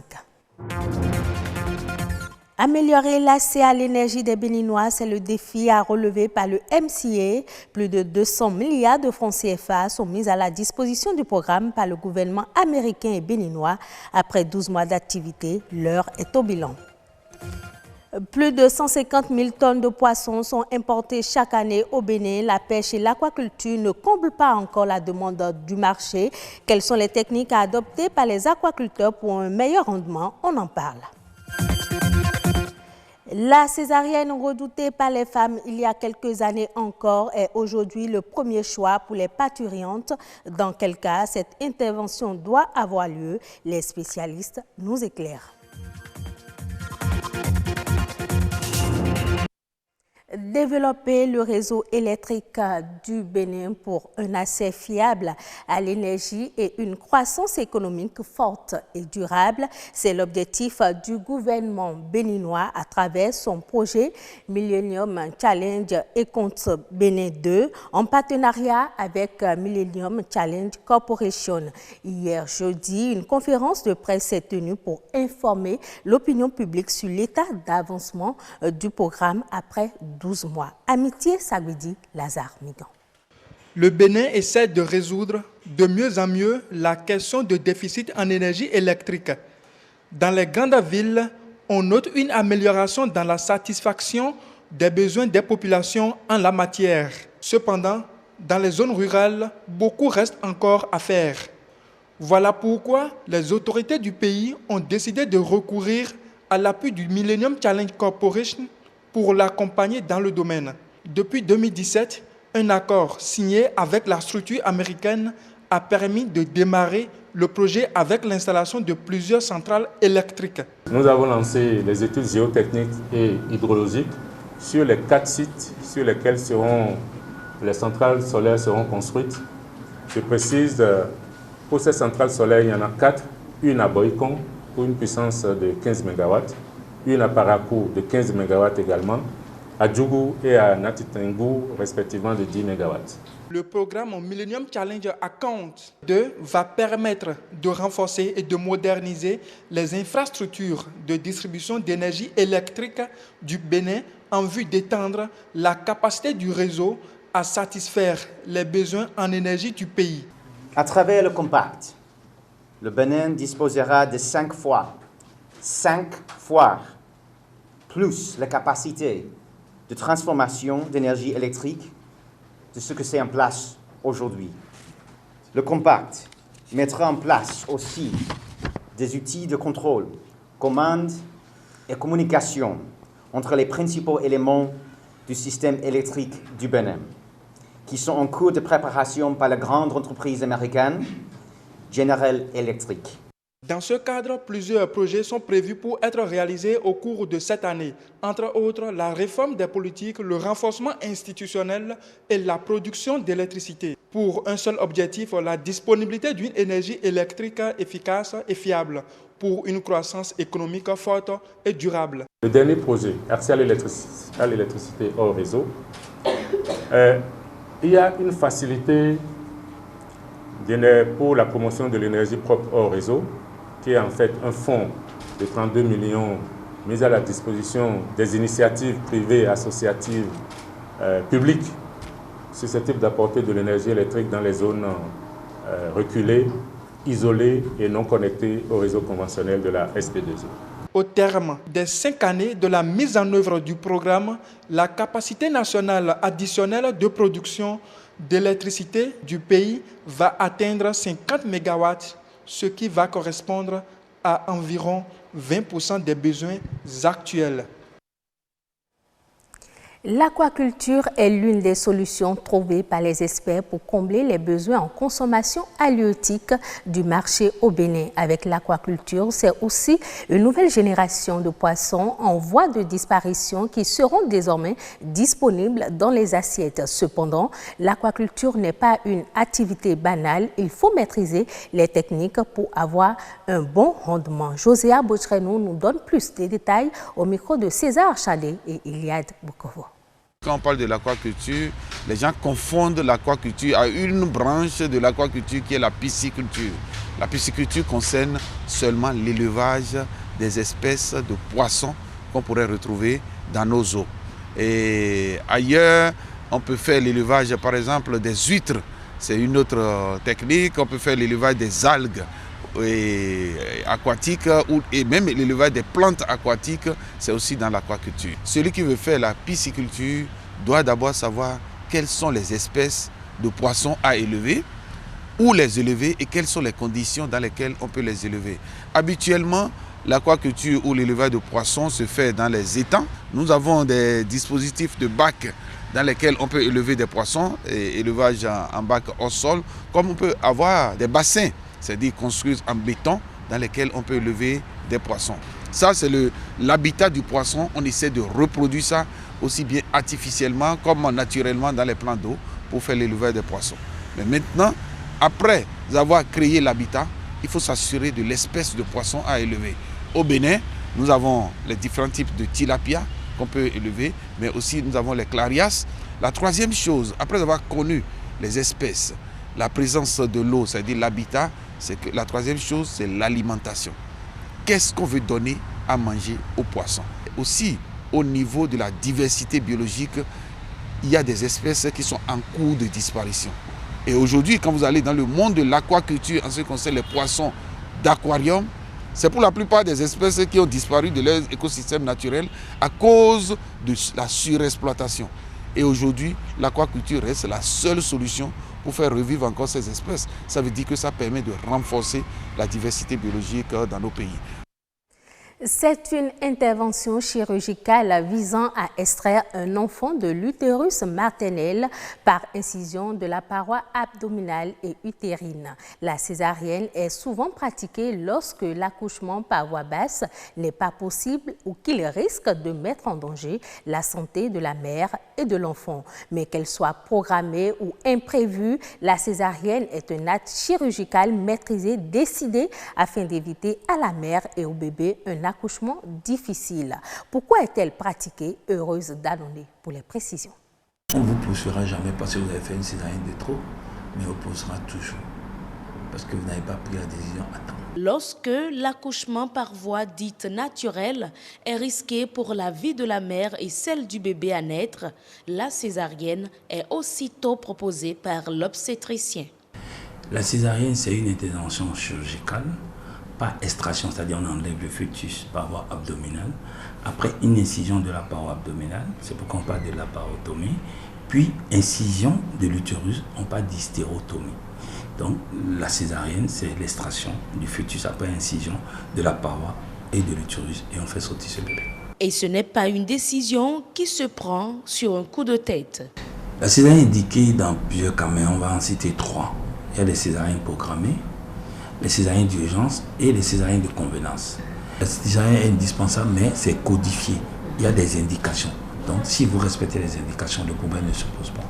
Améliorer l'accès à l'énergie des Béninois, c'est le défi à relever par le MCA. Plus de 200 milliards de francs CFA sont mis à la disposition du programme par le gouvernement américain et béninois. Après 12 mois d'activité, l'heure est au bilan. Plus de 150 000 tonnes de poissons sont importées chaque année au Bénin. La pêche et l'aquaculture ne comblent pas encore la demande du marché. Quelles sont les techniques à adopter par les aquaculteurs pour un meilleur rendement? On en parle. La césarienne redoutée par les femmes il y a quelques années encore est aujourd'hui le premier choix pour les parturientes. Dans quel cas cette intervention doit avoir lieu? Les spécialistes nous éclairent. Développer le réseau électrique du Bénin pour un accès fiable à l'énergie et une croissance économique forte et durable, c'est l'objectif du gouvernement béninois à travers son projet Millennium Challenge Econt Bénin 2 en partenariat avec Millennium Challenge Corporation. Hier jeudi, une conférence de presse s'est tenue pour informer l'opinion publique sur l'état d'avancement du programme après 12 mois. Amitié Sagwidi, Lazare Migan. Le Bénin essaie de résoudre de mieux en mieux la question de déficit en énergie électrique. Dans les grandes villes, on note une amélioration dans la satisfaction des besoins des populations en la matière. Cependant, dans les zones rurales, beaucoup reste encore à faire. Voilà pourquoi les autorités du pays ont décidé de recourir à l'appui du Millennium Challenge Corporation pour l'accompagner dans le domaine. Depuis 2017, un accord signé avec la structure américaine a permis de démarrer le projet avec l'installation de plusieurs centrales électriques. Nous avons lancé les études géotechniques et hydrologiques sur les 4 sites sur lesquels les centrales solaires seront construites. Je précise, pour ces centrales solaires, il y en a 4, une à Boïkon pour une puissance de 15 MW, une à Parakou de 15 MW également, à Djougou et à Natitengu respectivement de 10 MW. Le programme Millennium Challenge Account 2 va permettre de renforcer et de moderniser les infrastructures de distribution d'énergie électrique du Bénin en vue d'étendre la capacité du réseau à satisfaire les besoins en énergie du pays. À travers le compact, le Bénin disposera de 5 fois plus la capacité de transformation d'énergie électrique de ce que c'est en place aujourd'hui. Le compact mettra en place aussi des outils de contrôle, commande et communication entre les principaux éléments du système électrique du Bénin, qui sont en cours de préparation par la grande entreprise américaine General Electric. Dans ce cadre, plusieurs projets sont prévus pour être réalisés au cours de cette année. Entre autres, la réforme des politiques, le renforcement institutionnel et la production d'électricité. Pour un seul objectif, la disponibilité d'une énergie électrique efficace et fiable pour une croissance économique forte et durable. Le dernier projet, accès à l'électricité hors réseau, il y a une facilité pour la promotion de l'énergie propre hors réseau, qui est en fait un fonds de 32 millions mis à la disposition des initiatives privées et associatives publiques susceptibles d'apporter de l'énergie électrique dans les zones reculées, isolées et non connectées au réseau conventionnel de la SP2E. Au terme des 5 années de la mise en œuvre du programme, la capacité nationale additionnelle de production d'électricité du pays va atteindre 50 MW, ce qui va correspondre à environ 20% des besoins actuels. L'aquaculture est l'une des solutions trouvées par les experts pour combler les besoins en consommation halieutique du marché au Bénin. Avec l'aquaculture, c'est aussi une nouvelle génération de poissons en voie de disparition qui seront désormais disponibles dans les assiettes. Cependant, l'aquaculture n'est pas une activité banale. Il faut maîtriser les techniques pour avoir un bon rendement. Joséa Bochrenou nous donne plus de détails au micro de César Chalet et Iliad Bukovo. Quand on parle de l'aquaculture, les gens confondent l'aquaculture à une branche de l'aquaculture qui est la pisciculture. La pisciculture concerne seulement l'élevage des espèces de poissons qu'on pourrait retrouver dans nos eaux. Et ailleurs, on peut faire l'élevage par exemple des huîtres, c'est une autre technique. On peut faire l'élevage des algues aquatiques et même l'élevage des plantes aquatiques, c'est aussi dans l'aquaculture. Celui qui veut faire la pisciculture doit d'abord savoir quelles sont les espèces de poissons à élever, où les élever et quelles sont les conditions dans lesquelles on peut les élever. Habituellement, l'aquaculture ou l'élevage de poissons se fait dans les étangs. Nous avons des dispositifs de bacs dans lesquels on peut élever des poissons, et élevage en bac au sol, comme on peut avoir des bassins, c'est-à-dire construits en béton, dans lesquels on peut élever des poissons. Ça, c'est l'habitat du poisson. On essaie de reproduire ça aussi bien artificiellement comme naturellement dans les plans d'eau pour faire l'élevage des poissons. Mais maintenant, après avoir créé l'habitat, il faut s'assurer de l'espèce de poisson à élever. Au Bénin, nous avons les différents types de tilapia qu'on peut élever, mais aussi nous avons les clarias. La troisième chose, après avoir connu les espèces, la présence de l'eau, c'est-à-dire l'habitat, c'est que la troisième chose, c'est l'alimentation. Qu'est-ce qu'on veut donner à manger aux poissons? Aussi, au niveau de la diversité biologique, il y a des espèces qui sont en cours de disparition. Et aujourd'hui, quand vous allez dans le monde de l'aquaculture, en ce qui concerne les poissons d'aquarium, c'est pour la plupart des espèces qui ont disparu de leur écosystème naturel à cause de la surexploitation. Et aujourd'hui, l'aquaculture reste la seule solution pour faire revivre encore ces espèces. Ça veut dire que ça permet de renforcer la diversité biologique dans nos pays. C'est une intervention chirurgicale visant à extraire un enfant de l'utérus maternel par incision de la paroi abdominale et utérine. La césarienne est souvent pratiquée lorsque l'accouchement par voie basse n'est pas possible ou qu'il risque de mettre en danger la santé de la mère et de l'enfant. Mais qu'elle soit programmée ou imprévue, la césarienne est un acte chirurgical maîtrisé, décidé afin d'éviter à la mère et au bébé un accouchement difficile. Pourquoi est-elle pratiquée? Heureuse d'annoncer pour les précisions. On ne vous poussera jamais parce que vous avez fait une césarienne de trop, mais on vous poussera toujours parce que vous n'avez pas pris la décision à temps. Lorsque l'accouchement par voie dite naturelle est risqué pour la vie de la mère et celle du bébé à naître, la césarienne est aussitôt proposée par l'obstétricien. La césarienne, c'est une intervention chirurgicale par extraction, c'est-à-dire on enlève le fœtus par voie abdominale, après une incision de la paroi abdominale, c'est pourquoi on parle de la parotomie, puis incision de l'utérus, on parle d'hystérotomie. Donc la césarienne, c'est l'extraction du fœtus après incision de la paroi et de l'utérus et on fait sortir ce bébé. Et ce n'est pas une décision qui se prend sur un coup de tête. La césarienne est indiquée dans plusieurs cas, mais on va en citer 3. Il y a les césariennes programmées, les césariennes d'urgence et les césariennes de convenance. La césarienne est indispensable, mais c'est codifié. Il y a des indications. Donc, si vous respectez les indications, le problème ne se pose pas.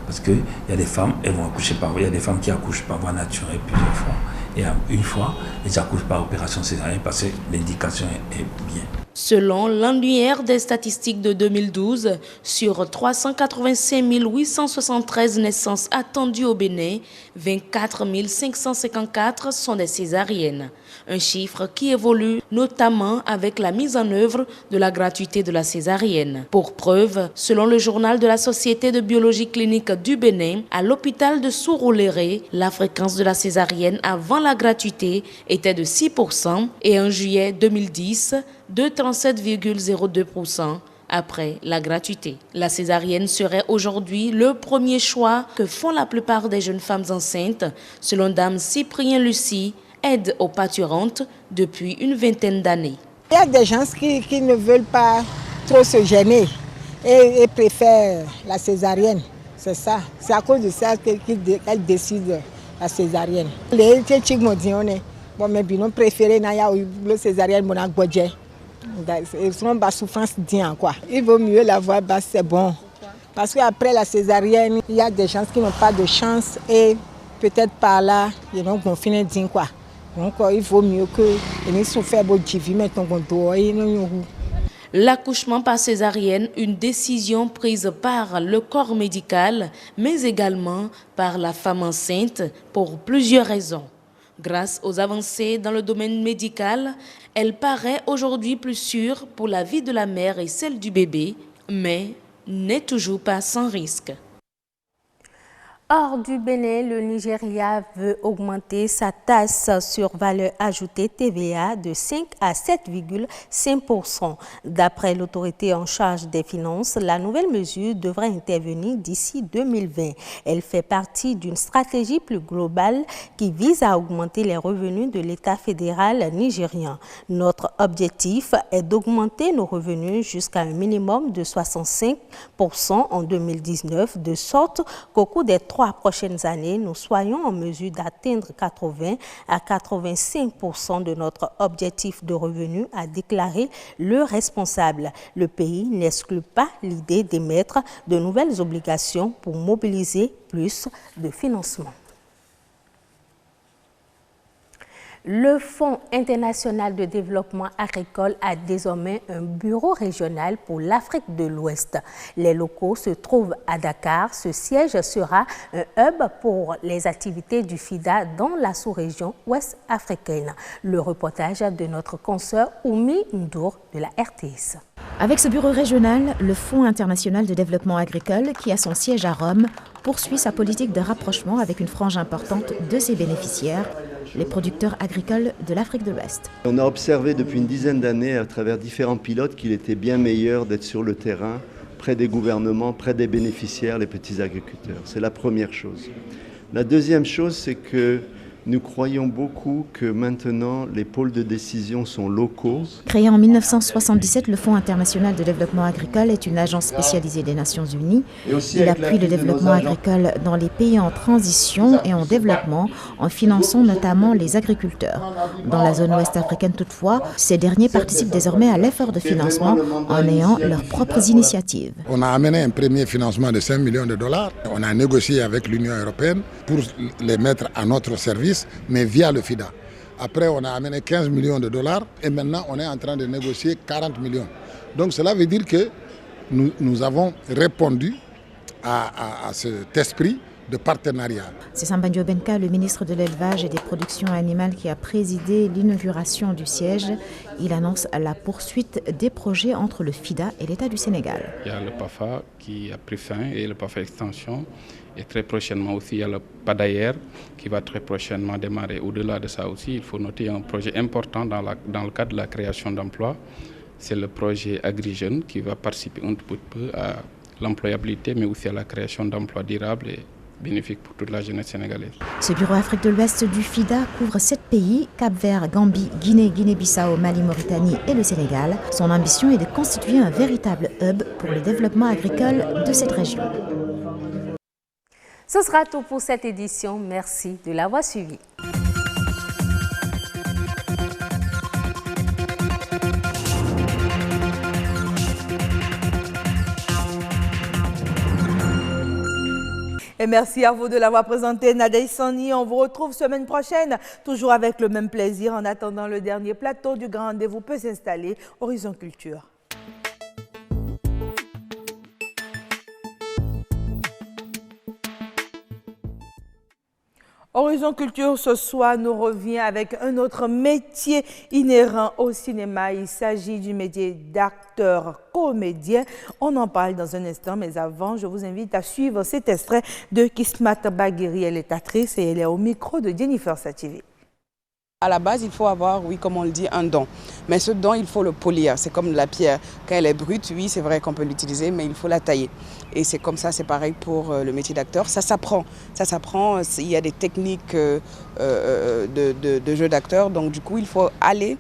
Parce qu'il y a des femmes, elles vont accoucher par voie. Il y a des femmes qui accouchent par voie naturelle plusieurs fois. Et une fois, elles accouchent par opération césarienne parce que l'indication est bien. Selon l'annuaire des statistiques de 2012, sur 385 873 naissances attendues au Bénin, 24 554 sont des césariennes. Un chiffre qui évolue notamment avec la mise en œuvre de la gratuité de la césarienne. Pour preuve, selon le journal de la Société de biologie clinique du Bénin, à l'hôpital de Sourouléré, la fréquence de la césarienne avant la gratuité était de 6% et en juillet 2010, de 37,02% après la gratuité. La césarienne serait aujourd'hui le premier choix que font la plupart des jeunes femmes enceintes, selon Dame Cyprien Lucie, aide aux parturientes depuis une vingtaine d'années. Il y a des gens qui ne veulent pas trop se gêner et préfèrent la césarienne. C'est ça. C'est à cause de ça qu'elles décident la césarienne. Les filles m'ont dit, bon, mais bien préféré la césarienne, mon agbodje. Ils sont en souffrance d'un quoi. Il vaut mieux la voir basse, c'est bon. Parce qu'après la césarienne, il y a des gens qui n'ont pas de chance et peut-être par là, ils vont finir d'un quoi. Donc il vaut mieux que ils souffrent beaucoup de vie, mais ton L'accouchement par césarienne, une décision prise par le corps médical, mais également par la femme enceinte pour plusieurs raisons. Grâce aux avancées dans le domaine médical, elle paraît aujourd'hui plus sûre pour la vie de la mère et celle du bébé, mais n'est toujours pas sans risque. Hors du Bénin, le Nigeria veut augmenter sa taxe sur valeur ajoutée TVA de 5 à 7,5%. D'après l'autorité en charge des finances, la nouvelle mesure devrait intervenir d'ici 2020. Elle fait partie d'une stratégie plus globale qui vise à augmenter les revenus de l'État fédéral nigérien. Notre objectif est d'augmenter nos revenus jusqu'à un minimum de 65% en 2019, de sorte qu'au cours des 3 prochaines années, nous soyons en mesure d'atteindre 80 à 85% de notre objectif de revenus, a déclaré le responsable. Le pays n'exclut pas l'idée d'émettre de nouvelles obligations pour mobiliser plus de financement. Le Fonds international de développement agricole a désormais un bureau régional pour l'Afrique de l'Ouest. Les locaux se trouvent à Dakar. Ce siège sera un hub pour les activités du FIDA dans la sous-région ouest africaine. Le reportage de notre consoeur Oumi Ndour de la RTS. Avec ce bureau régional, le Fonds international de développement agricole, qui a son siège à Rome, poursuit sa politique de rapprochement avec une frange importante de ses bénéficiaires, les producteurs agricoles de l'Afrique de l'Ouest. On a observé depuis une dizaine d'années à travers différents pilotes qu'il était bien meilleur d'être sur le terrain, près des gouvernements, près des bénéficiaires, les petits agriculteurs. C'est la première chose. La deuxième chose, c'est que nous croyons beaucoup que maintenant les pôles de décision sont locaux. Créé en 1977, le Fonds international de développement agricole est une agence spécialisée des Nations Unies. Il appuie le développement agricole dans les pays en transition et en développement en finançant notamment les agriculteurs. Dans la zone ouest africaine toutefois, ces derniers participent désormais à l'effort de financement en ayant leurs propres initiatives. On a amené un premier financement de 5 millions de dollars. On a négocié avec l'Union européenne pour les mettre à notre service, mais via le FIDA. Après, on a amené 15 millions de dollars et maintenant, on est en train de négocier 40 millions. Donc, cela veut dire que nous avons répondu à cet esprit de partenariat. C'est Samba Ndiobenka, le ministre de l'Élevage et des Productions Animales, qui a présidé l'inauguration du siège. Il annonce la poursuite des projets entre le FIDA et l'État du Sénégal. Il y a le PAFA qui a pris fin et le PAFA Extension. Et très prochainement aussi, il y a le PADAIR qui va très prochainement démarrer. Au-delà de ça aussi, il faut noter un projet important dans le cadre de la création d'emplois. C'est le projet AgriJeunes qui va participer un peu à l'employabilité, mais aussi à la création d'emplois durables et bénéfiques pour toute la jeunesse sénégalaise. Ce bureau Afrique de l'Ouest du FIDA couvre 7 pays, Cap-Vert, Gambie, Guinée, Guinée-Bissau, Mali, Mauritanie et le Sénégal. Son ambition est de constituer un véritable hub pour le développement agricole de cette région. Ce sera tout pour cette édition. Merci de l'avoir suivi. Et merci à vous de l'avoir présenté, Nadia Issani. On vous retrouve semaine prochaine, toujours avec le même plaisir. En attendant, le dernier plateau du grand rendez-vous peut s'installer. Horizon Culture. Horizon Culture, ce soir, nous revient avec un autre métier inhérent au cinéma. Il s'agit du métier d'acteur-comédien. On en parle dans un instant, mais avant, je vous invite à suivre cet extrait de Kismat Bagheri. Elle est actrice et elle est au micro de Jennifer Sativi. À la base, il faut avoir, oui, comme on le dit, un don. Mais ce don, il faut le polir. C'est comme la pierre. Quand elle est brute, oui, c'est vrai qu'on peut l'utiliser, mais il faut la tailler. Et c'est comme ça, c'est pareil pour le métier d'acteur. Ça s'apprend. Ça s'apprend. Il y a des techniques de jeu d'acteur. Donc, du coup, il faut aller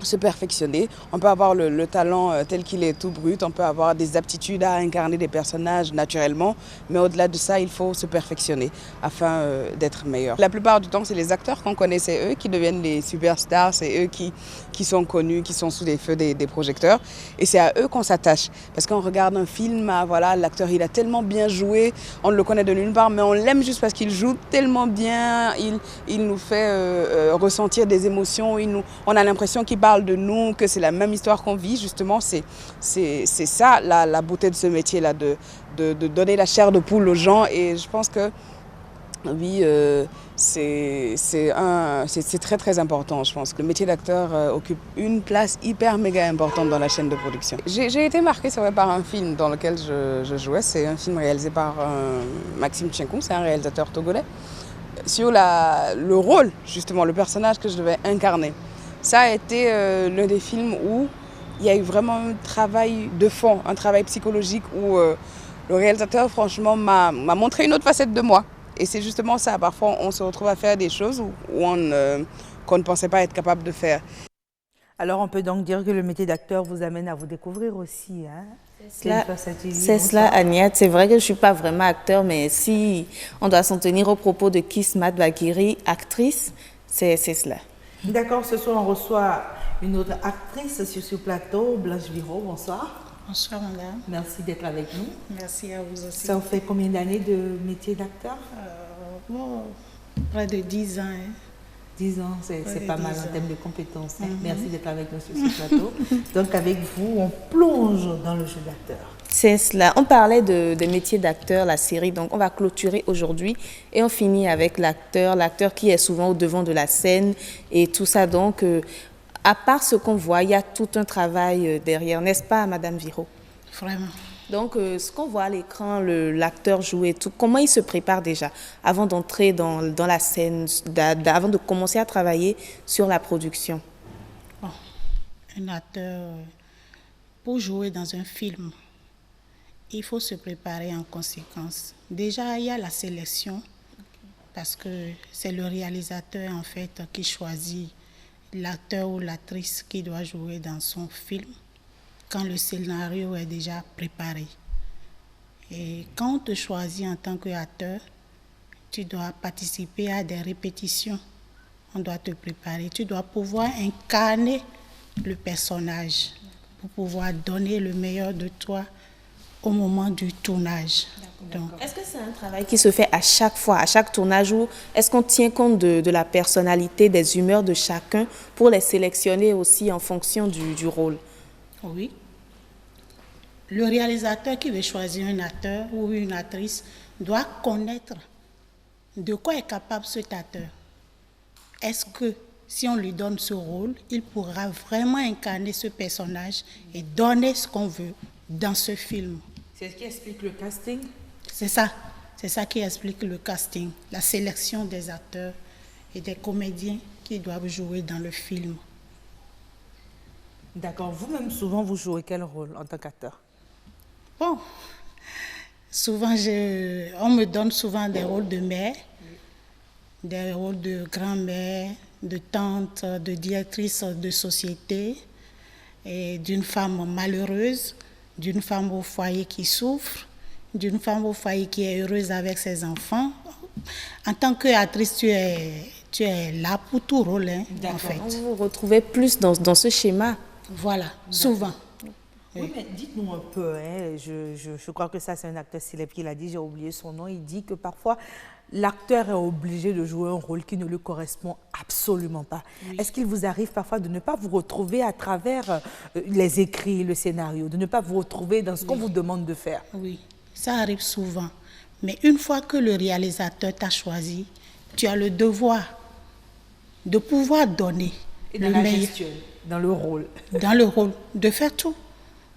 se perfectionner. On peut avoir le talent tel qu'il est tout brut, on peut avoir des aptitudes à incarner des personnages naturellement, mais au-delà de ça, il faut se perfectionner afin d'être meilleur. La plupart du temps, c'est les acteurs qu'on connaît, c'est eux qui deviennent les superstars, c'est eux qui sont connus, qui sont sous les feux des projecteurs, et c'est à eux qu'on s'attache. Parce qu'on regarde un film, voilà, l'acteur il a tellement bien joué, on le connaît de nulle part, mais on l'aime juste parce qu'il joue tellement bien, il nous fait ressentir des émotions, on a l'impression qu'il parle de nous, que c'est la même histoire qu'on vit. Justement, c'est ça la beauté de ce métier-là, de donner la chair de poule aux gens. Et je pense que oui, c'est très très important. Je pense que le métier d'acteur occupe une place hyper méga importante dans la chaîne de production. J'ai été marquée, c'est vrai, par un film dans lequel je jouais. C'est un film réalisé par Maxime Tchenkoum, c'est un réalisateur togolais, sur le rôle, justement, le personnage que je devais incarner. Ça a été l'un des films où il y a eu vraiment un travail de fond, un travail psychologique où le réalisateur, franchement, m'a montré une autre facette de moi. Et c'est justement ça, parfois on se retrouve à faire des choses qu'on ne pensait pas être capable de faire. Alors on peut donc dire que le métier d'acteur vous amène à vous découvrir aussi, hein? C'est cela, Agnès. C'est vrai que je ne suis pas vraiment acteur, mais si on doit s'en tenir au propos de Kismat Baghiri, actrice, c'est cela. D'accord, ce soir on reçoit une autre actrice sur ce plateau, Blanche Viro, bonsoir. Bonsoir madame. Merci d'être avec nous. Merci à vous aussi. Ça vous fait combien d'années de métier d'acteur? Près de 10 ans. Hein. 10 ans, c'est pas mal en termes de compétences. Hein. Merci d'être avec nous sur ce plateau. Donc avec vous, on plonge dans le jeu d'acteur. C'est cela. On parlait des métiers d'acteur, la série, donc on va clôturer aujourd'hui et on finit avec l'acteur qui est souvent au devant de la scène et tout ça. Donc, à part ce qu'on voit, il y a tout un travail derrière, n'est-ce pas, Madame Viro? Vraiment. Donc, ce qu'on voit à l'écran, l'acteur jouer, tout, comment il se prépare déjà avant d'entrer dans la scène, avant de commencer à travailler sur la production? Bon, un acteur, pour jouer dans un film, il faut se préparer en conséquence. Déjà, il y a la sélection, parce que c'est le réalisateur en fait qui choisit l'acteur ou l'actrice qui doit jouer dans son film quand le scénario est déjà préparé. Et quand on te choisit en tant qu'acteur, tu dois participer à des répétitions. On doit te préparer. Tu dois pouvoir incarner le personnage pour pouvoir donner le meilleur de toi au moment du tournage. Est-ce que c'est un travail qui se fait à chaque fois, à chaque tournage, ou est-ce qu'on tient compte de la personnalité, des humeurs de chacun pour les sélectionner aussi en fonction du rôle? Oui. Le réalisateur qui veut choisir un acteur ou une actrice doit connaître de quoi est capable cet acteur. Est-ce que si on lui donne ce rôle, il pourra vraiment incarner ce personnage et donner ce qu'on veut dans ce film? C'est ce qui explique le casting? C'est ça. C'est ça qui explique le casting, la sélection des acteurs et des comédiens qui doivent jouer dans le film. D'accord. Vous-même, souvent, vous jouez quel rôle en tant qu'acteur? Bon, souvent, on me donne souvent des rôles de mère, des rôles de grand-mère, de tante, de directrice de société, et d'une femme malheureuse, d'une femme au foyer qui souffre, d'une femme au foyer qui est heureuse avec ses enfants. En tant qu'actrice, tu es là pour tout rôle, hein, en fait. Vous vous retrouvez plus dans ce schéma? Voilà, souvent. Oui, mais dites-nous un peu, hein, je crois que ça c'est un acteur célèbre qui l'a dit, j'ai oublié son nom, il dit que parfois l'acteur est obligé de jouer un rôle qui ne lui correspond absolument pas. Oui. Est-ce qu'il vous arrive parfois de ne pas vous retrouver à travers les écrits, le scénario, de ne pas vous retrouver dans ce qu'on vous demande de faire? Oui, ça arrive souvent. Mais une fois que le réalisateur t'a choisi, tu as le devoir de pouvoir donner le meilleur. Dans le rôle. Dans le rôle, de faire tout.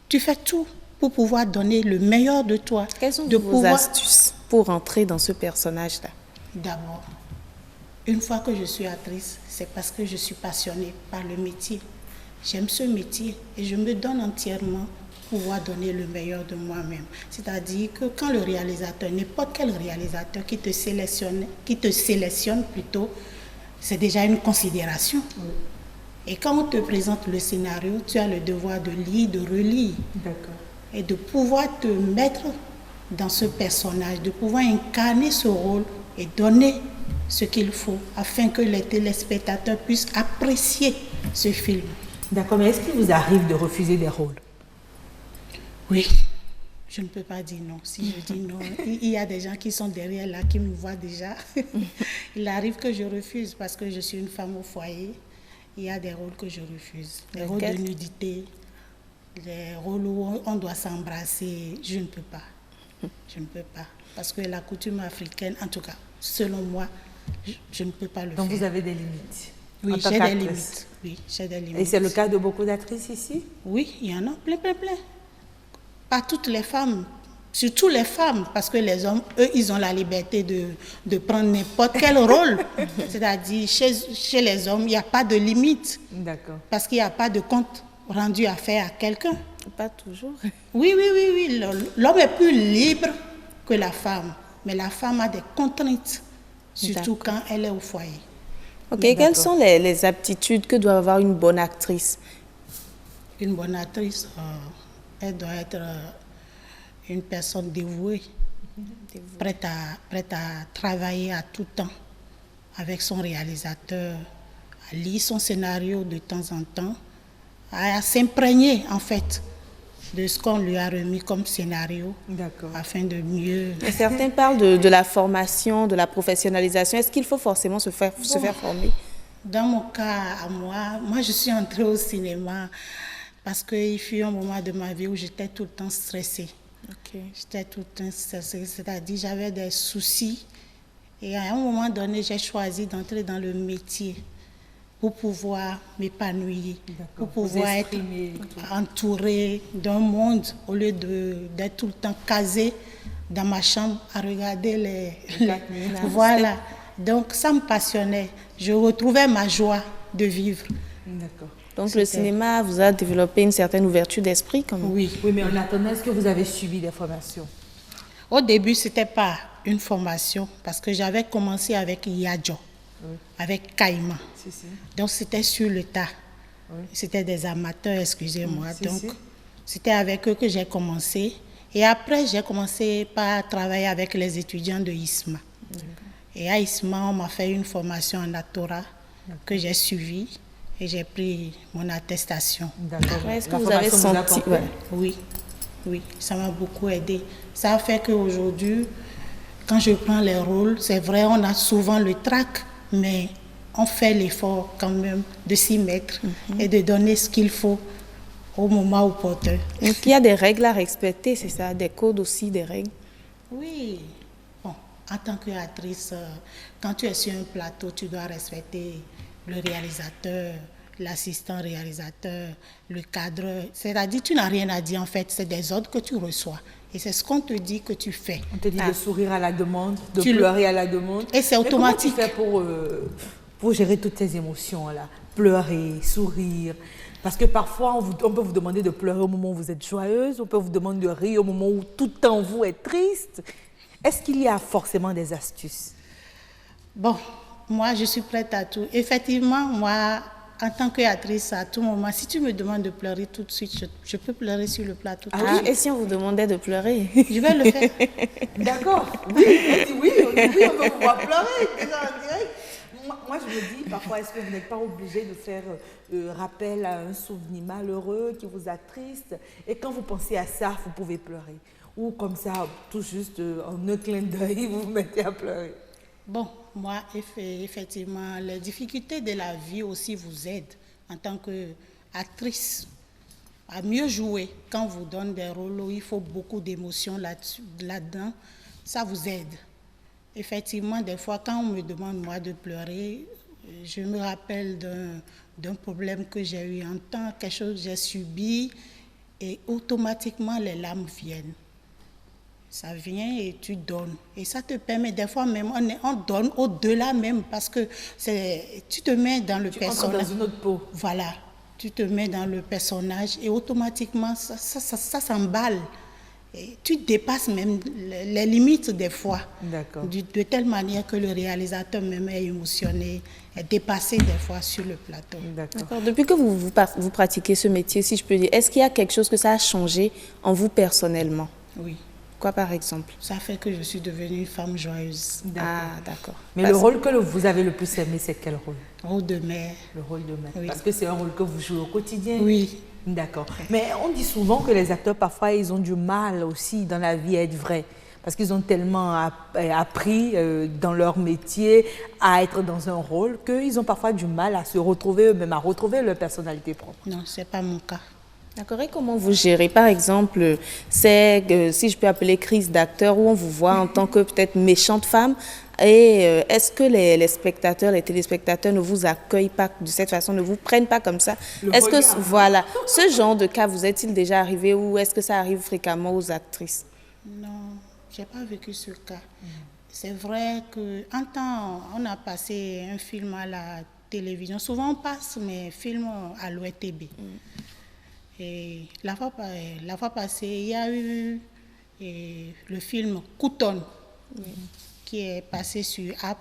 Tu fais tout pour pouvoir donner le meilleur de toi. Quelles sont vos astuces pour entrer dans ce personnage-là? D'abord, une fois que je suis actrice, c'est parce que je suis passionnée par le métier. J'aime ce métier et je me donne entièrement pour pouvoir donner le meilleur de moi-même. C'est-à-dire que quand le réalisateur, n'importe quel réalisateur qui te sélectionne plutôt, c'est déjà une considération. Oui. Et quand on te présente le scénario, tu as le devoir de lire, de relire. D'accord. Et de pouvoir te mettre dans ce personnage, de pouvoir incarner ce rôle et donner ce qu'il faut afin que les téléspectateurs puissent apprécier ce film. D'accord, mais est-ce qu'il vous arrive de refuser des rôles? Oui, je ne peux pas dire non. Si je dis non, il y a des gens qui sont derrière là, qui me voient déjà. Il arrive que je refuse parce que je suis une femme au foyer. Il y a des rôles que je refuse. Les rôles de nudité, les rôles où on doit s'embrasser, je ne peux pas. Je ne peux pas. Parce que la coutume africaine, en tout cas, selon moi, je ne peux pas le faire. Donc vous avez des limites? Oui, j'ai des limites. Oui, j'ai des limites. Et c'est le cas de beaucoup d'actrices ici? Oui, il y en a plein. Pas toutes les femmes, surtout les femmes, parce que les hommes, eux, ils ont la liberté de prendre n'importe quel rôle. C'est-à-dire, chez les hommes, il n'y a pas de limite. D'accord. Parce qu'il n'y a pas de compte rendu à faire à quelqu'un. Pas toujours. Oui. L'homme est plus libre que la femme. Mais la femme a des contraintes, surtout quand elle est au foyer. Ok, quelles sont les aptitudes que doit avoir une bonne actrice? Une bonne actrice, elle doit être une personne dévouée, prête à travailler à tout temps avec son réalisateur, à lire son scénario de temps en temps, à s'imprégner en fait de ce qu'on lui a remis comme scénario, afin de mieux... Et certains parlent de la formation, de la professionnalisation. Est-ce qu'il faut forcément se faire former? Dans mon cas, à moi je suis entrée au cinéma parce qu'il fut un moment de ma vie où j'étais tout le temps stressée. J'étais tout le temps stressée, c'est-à-dire j'avais des soucis. Et à un moment donné, j'ai choisi d'entrer dans le métier pour pouvoir m'épanouir, pour pouvoir être entourée d'un monde au lieu d'être tout le temps casée dans ma chambre à regarder les voilà. Donc ça me passionnait. Je retrouvais ma joie de vivre. D'accord. Donc le cinéma vous a développé une certaine ouverture d'esprit quand même. Oui, mais en attendant, est-ce que vous avez suivi des formations? Au début, ce n'était pas une formation parce que j'avais commencé avec Yadjo. Avec Caïman. Donc c'était sur le tas. C'était des amateurs, excusez-moi. Donc c'était avec eux que j'ai commencé. Et après, j'ai commencé par travailler avec les étudiants de ISMA. Et à ISMA, on m'a fait une formation en Atora que j'ai suivie et j'ai pris mon attestation. Est-ce que vous avez senti? Oui, ça m'a beaucoup aidé. Ça a fait qu'aujourd'hui, quand je prends les rôles, c'est vrai, on a souvent le trac, mais on fait l'effort quand même de s'y mettre et de donner ce qu'il faut au moment opportun. Donc il y a des règles à respecter, c'est ça? Des codes aussi, des règles? Oui. Bon, en tant qu'actrice, quand tu es sur un plateau, tu dois respecter le réalisateur, l'assistant réalisateur, le cadreur. C'est-à-dire, tu n'as rien à dire en fait, c'est des ordres que tu reçois. Et c'est ce qu'on te dit que tu fais. On te dit de sourire à la demande, de pleurer à la demande. Et c'est automatique. Mais comment tu fais pour gérer toutes ces émotions-là? Pleurer, sourire. Parce que parfois, on peut vous demander de pleurer au moment où vous êtes joyeuse, on peut vous demander de rire au moment où tout en vous est triste. Est-ce qu'il y a forcément des astuces? Bon, moi, je suis prête à tout. Effectivement, moi, en tant qu'actrice, à tout moment, si tu me demandes de pleurer tout de suite, je peux pleurer sur le plateau. Et si on vous demandait de pleurer? Je vais le faire. D'accord. Oui, on peut vous voir pleurer déjà en direct. Moi, je me dis, parfois, est-ce que vous n'êtes pas obligé de faire rappel à un souvenir malheureux qui vous attriste? Et quand vous pensez à ça, vous pouvez pleurer. Ou comme ça, tout juste en un clin d'œil, vous vous mettez à pleurer. Bon, moi, effectivement, les difficultés de la vie aussi vous aident en tant qu'actrice à mieux jouer. Quand on vous donne des rôles où il faut beaucoup d'émotions là-dedans, ça vous aide. Effectivement, des fois, quand on me demande, moi, de pleurer, je me rappelle d'un problème que j'ai eu en temps, quelque chose que j'ai subi, et automatiquement, les larmes viennent. Ça vient et tu donnes. Et ça te permet, des fois même, on donne au-delà même, parce que tu te mets dans le personnage. Dans une autre peau. Voilà. Tu te mets dans le personnage et automatiquement, ça s'emballe. Et tu dépasses même les limites des fois. D'accord. De telle manière que le réalisateur même est émotionné, est dépassé des fois sur le plateau. D'accord. Depuis que vous pratiquez ce métier, si je peux dire, est-ce qu'il y a quelque chose que ça a changé en vous personnellement? Oui. Quoi par exemple? Ça fait que je suis devenue une femme joyeuse. Ah, d'accord. Mais le rôle que vous avez le plus aimé, c'est quel rôle? Rôle de mère. Le rôle de mère. Oui. Parce que c'est un rôle que vous jouez au quotidien. Oui. D'accord. Mais on dit souvent que les acteurs, parfois, ils ont du mal aussi dans la vie à être vrais. Parce qu'ils ont tellement appris dans leur métier à être dans un rôle qu'ils ont parfois du mal à se retrouver eux-mêmes, à retrouver leur personnalité propre. Non, ce n'est pas mon cas. D'accord. Et comment vous gérez, par exemple, c'est, si je peux appeler crise d'acteur, où on vous voit en tant que peut-être méchante femme, et est-ce que les spectateurs, les téléspectateurs ne vous accueillent pas de cette façon, ne vous prennent pas comme ça? Est-ce que, voilà, ce genre de cas vous est-il déjà arrivé ou est-ce que ça arrive fréquemment aux actrices? Non, je n'ai pas vécu ce cas. C'est vrai qu'un temps, on a passé un film à la télévision. Souvent, on passe mes films à l'ORTB. Et la fois passée, il y a eu le film Coutonne, qui est passé sur A+,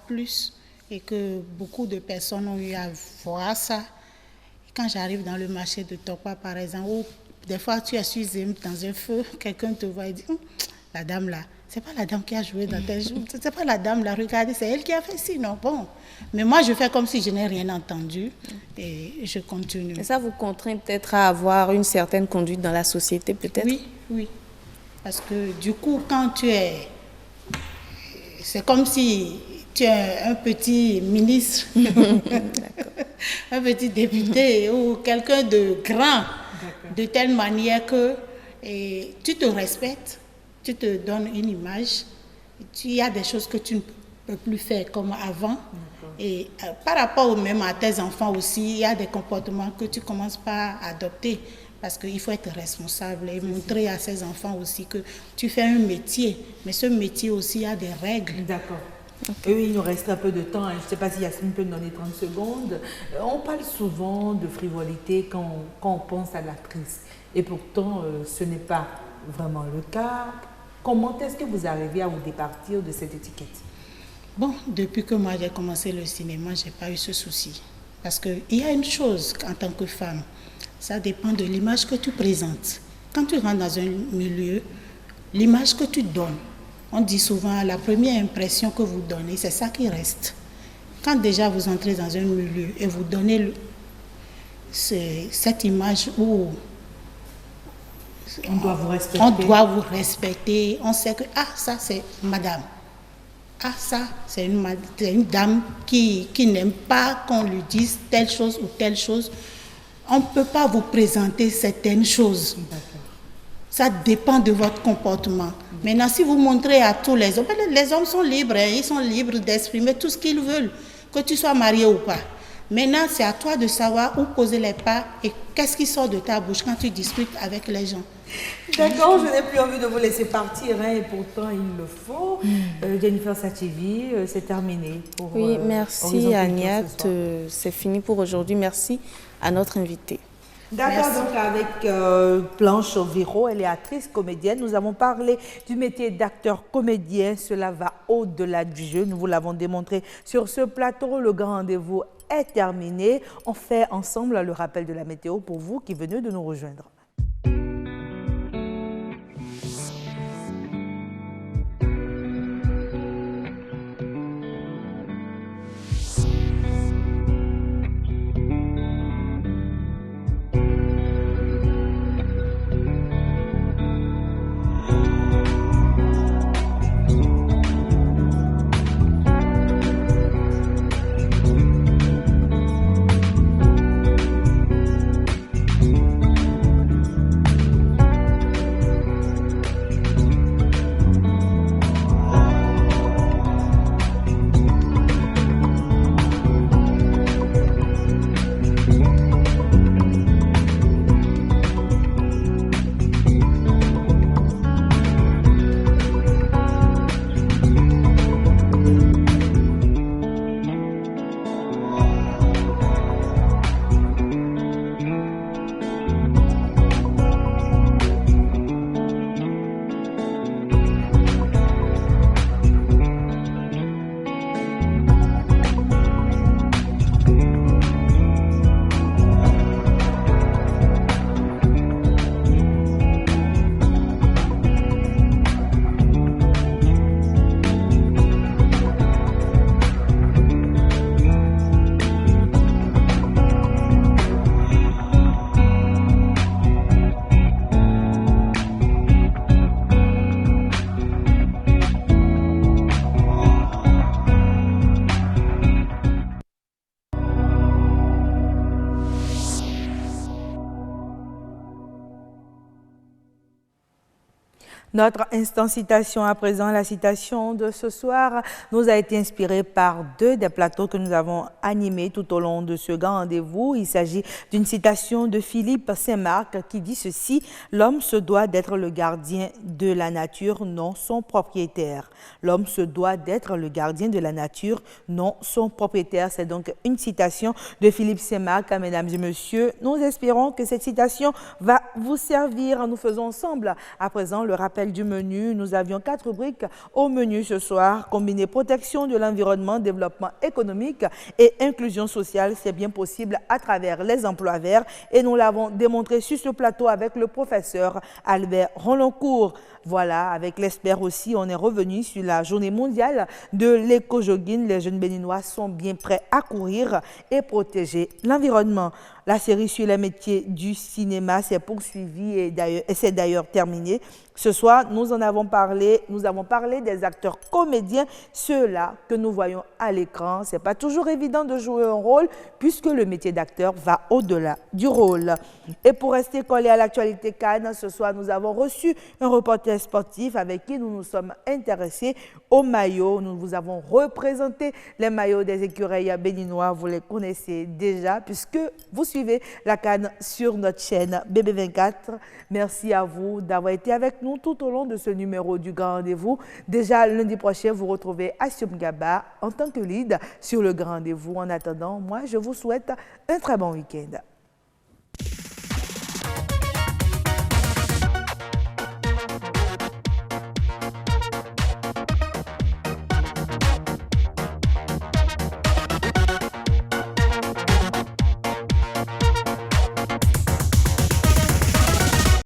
et que beaucoup de personnes ont eu à voir ça. Et quand j'arrive dans le marché de Tokwa, par exemple, où des fois tu es sur dans un feu, quelqu'un te voit et dit la dame là, c'est pas la dame qui a joué dans tel jour, c'est pas la dame là, regardez, c'est elle qui a fait ci, non, bon. Mais moi, je fais comme si je n'ai rien entendu et je continue. Et ça vous contraint peut-être à avoir une certaine conduite dans la société, peut-être? Oui, oui. Parce que du coup, quand tu es... C'est comme si tu es un petit ministre, un petit député ou quelqu'un de grand, de telle manière que tu te respectes, tu te donnes une image, il y a des choses que tu ne peux plus faire comme avant. Et par rapport même à tes enfants aussi, il y a des comportements que tu commences pas à adopter parce qu'il faut être responsable et montrer à ces enfants aussi que tu fais un métier, mais ce métier aussi a des règles. D'accord. Okay. Oui, il nous reste un peu de temps. Je ne sais pas si Yasmine peut nous donner 30 secondes. On parle souvent de frivolité quand on pense à l'actrice. Et pourtant, ce n'est pas vraiment le cas. Comment est-ce que vous arrivez à vous départir de cette étiquette? Bon, depuis que moi j'ai commencé le cinéma, je n'ai pas eu ce souci. Parce qu'il y a une chose en tant que femme, ça dépend de l'image que tu présentes. Quand tu rentres dans un milieu, l'image que tu donnes, on dit souvent la première impression que vous donnez, c'est ça qui reste. Quand déjà vous entrez dans un milieu et vous donnez cette image où on doit vous respecter. On doit vous respecter. On sait que ça c'est madame. Ça c'est une dame qui n'aime pas qu'on lui dise telle chose ou telle chose. On ne peut pas vous présenter certaines choses. Ça dépend de votre comportement. Maintenant, si vous montrez à tous les hommes sont libres, hein, ils sont libres d'exprimer tout ce qu'ils veulent, que tu sois marié ou pas. Maintenant, c'est à toi de savoir où poser les pas et qu'est-ce qui sort de ta bouche quand tu discutes avec les gens. D'accord, je n'ai plus envie de vous laisser partir, hein, et pourtant il le faut. Jennifer Sachevi, c'est terminé. Oui, merci Agnat, c'est fini pour aujourd'hui. Merci à notre invitée. D'accord, donc avec Blanche Viro, elle est actrice, comédienne. Nous avons parlé du métier d'acteur-comédien. Cela va au-delà du jeu. Nous vous l'avons démontré sur ce plateau. Le grand rendez-vous est terminé. On fait ensemble le rappel de la météo pour vous qui venez de nous rejoindre. Notre instant citation à présent, la citation de ce soir, nous a été inspirée par deux des plateaux que nous avons animés tout au long de ce grand rendez-vous. Il s'agit d'une citation de Philippe Saint-Marc qui dit ceci: « L'homme se doit d'être le gardien de la nature, non son propriétaire. » L'homme se doit d'être le gardien de la nature, non son propriétaire. C'est donc une citation de Philippe Saint-Marc. Mesdames et messieurs, nous espérons que cette citation va vous servir. Nous faisons ensemble à présent le rappel du menu. Nous avions 4 rubriques au menu ce soir. Combiné protection de l'environnement, développement économique et inclusion sociale. C'est bien possible à travers les emplois verts. Et nous l'avons démontré sur ce plateau avec le professeur Albert Roloncourt. Voilà, avec l'ESPER aussi, on est revenu sur la journée mondiale de l'éco-jogging. Les jeunes béninois sont bien prêts à courir et protéger l'environnement. La série sur les métiers du cinéma s'est poursuivie et c'est d'ailleurs terminé. Ce soir, nous avons parlé des acteurs comédiens, ceux-là que nous voyons à l'écran. Ce n'est pas toujours évident de jouer un rôle puisque le métier d'acteur va au-delà du rôle. Et pour rester collé à l'actualité Cannes, ce soir, nous avons reçu un reporter sportif avec qui nous nous sommes intéressés aux maillots. Nous vous avons représenté les maillots des écureuils béninois. Vous les connaissez déjà puisque vous suivez la Cannes sur notre chaîne BB24. Merci à vous d'avoir été avec nous tout au long de ce numéro du Grand Rendez-vous. Déjà, lundi prochain, vous retrouvez Assioum Gaba en tant que lead sur le Grand Rendez-vous. En attendant, moi, je vous souhaite un très bon week-end.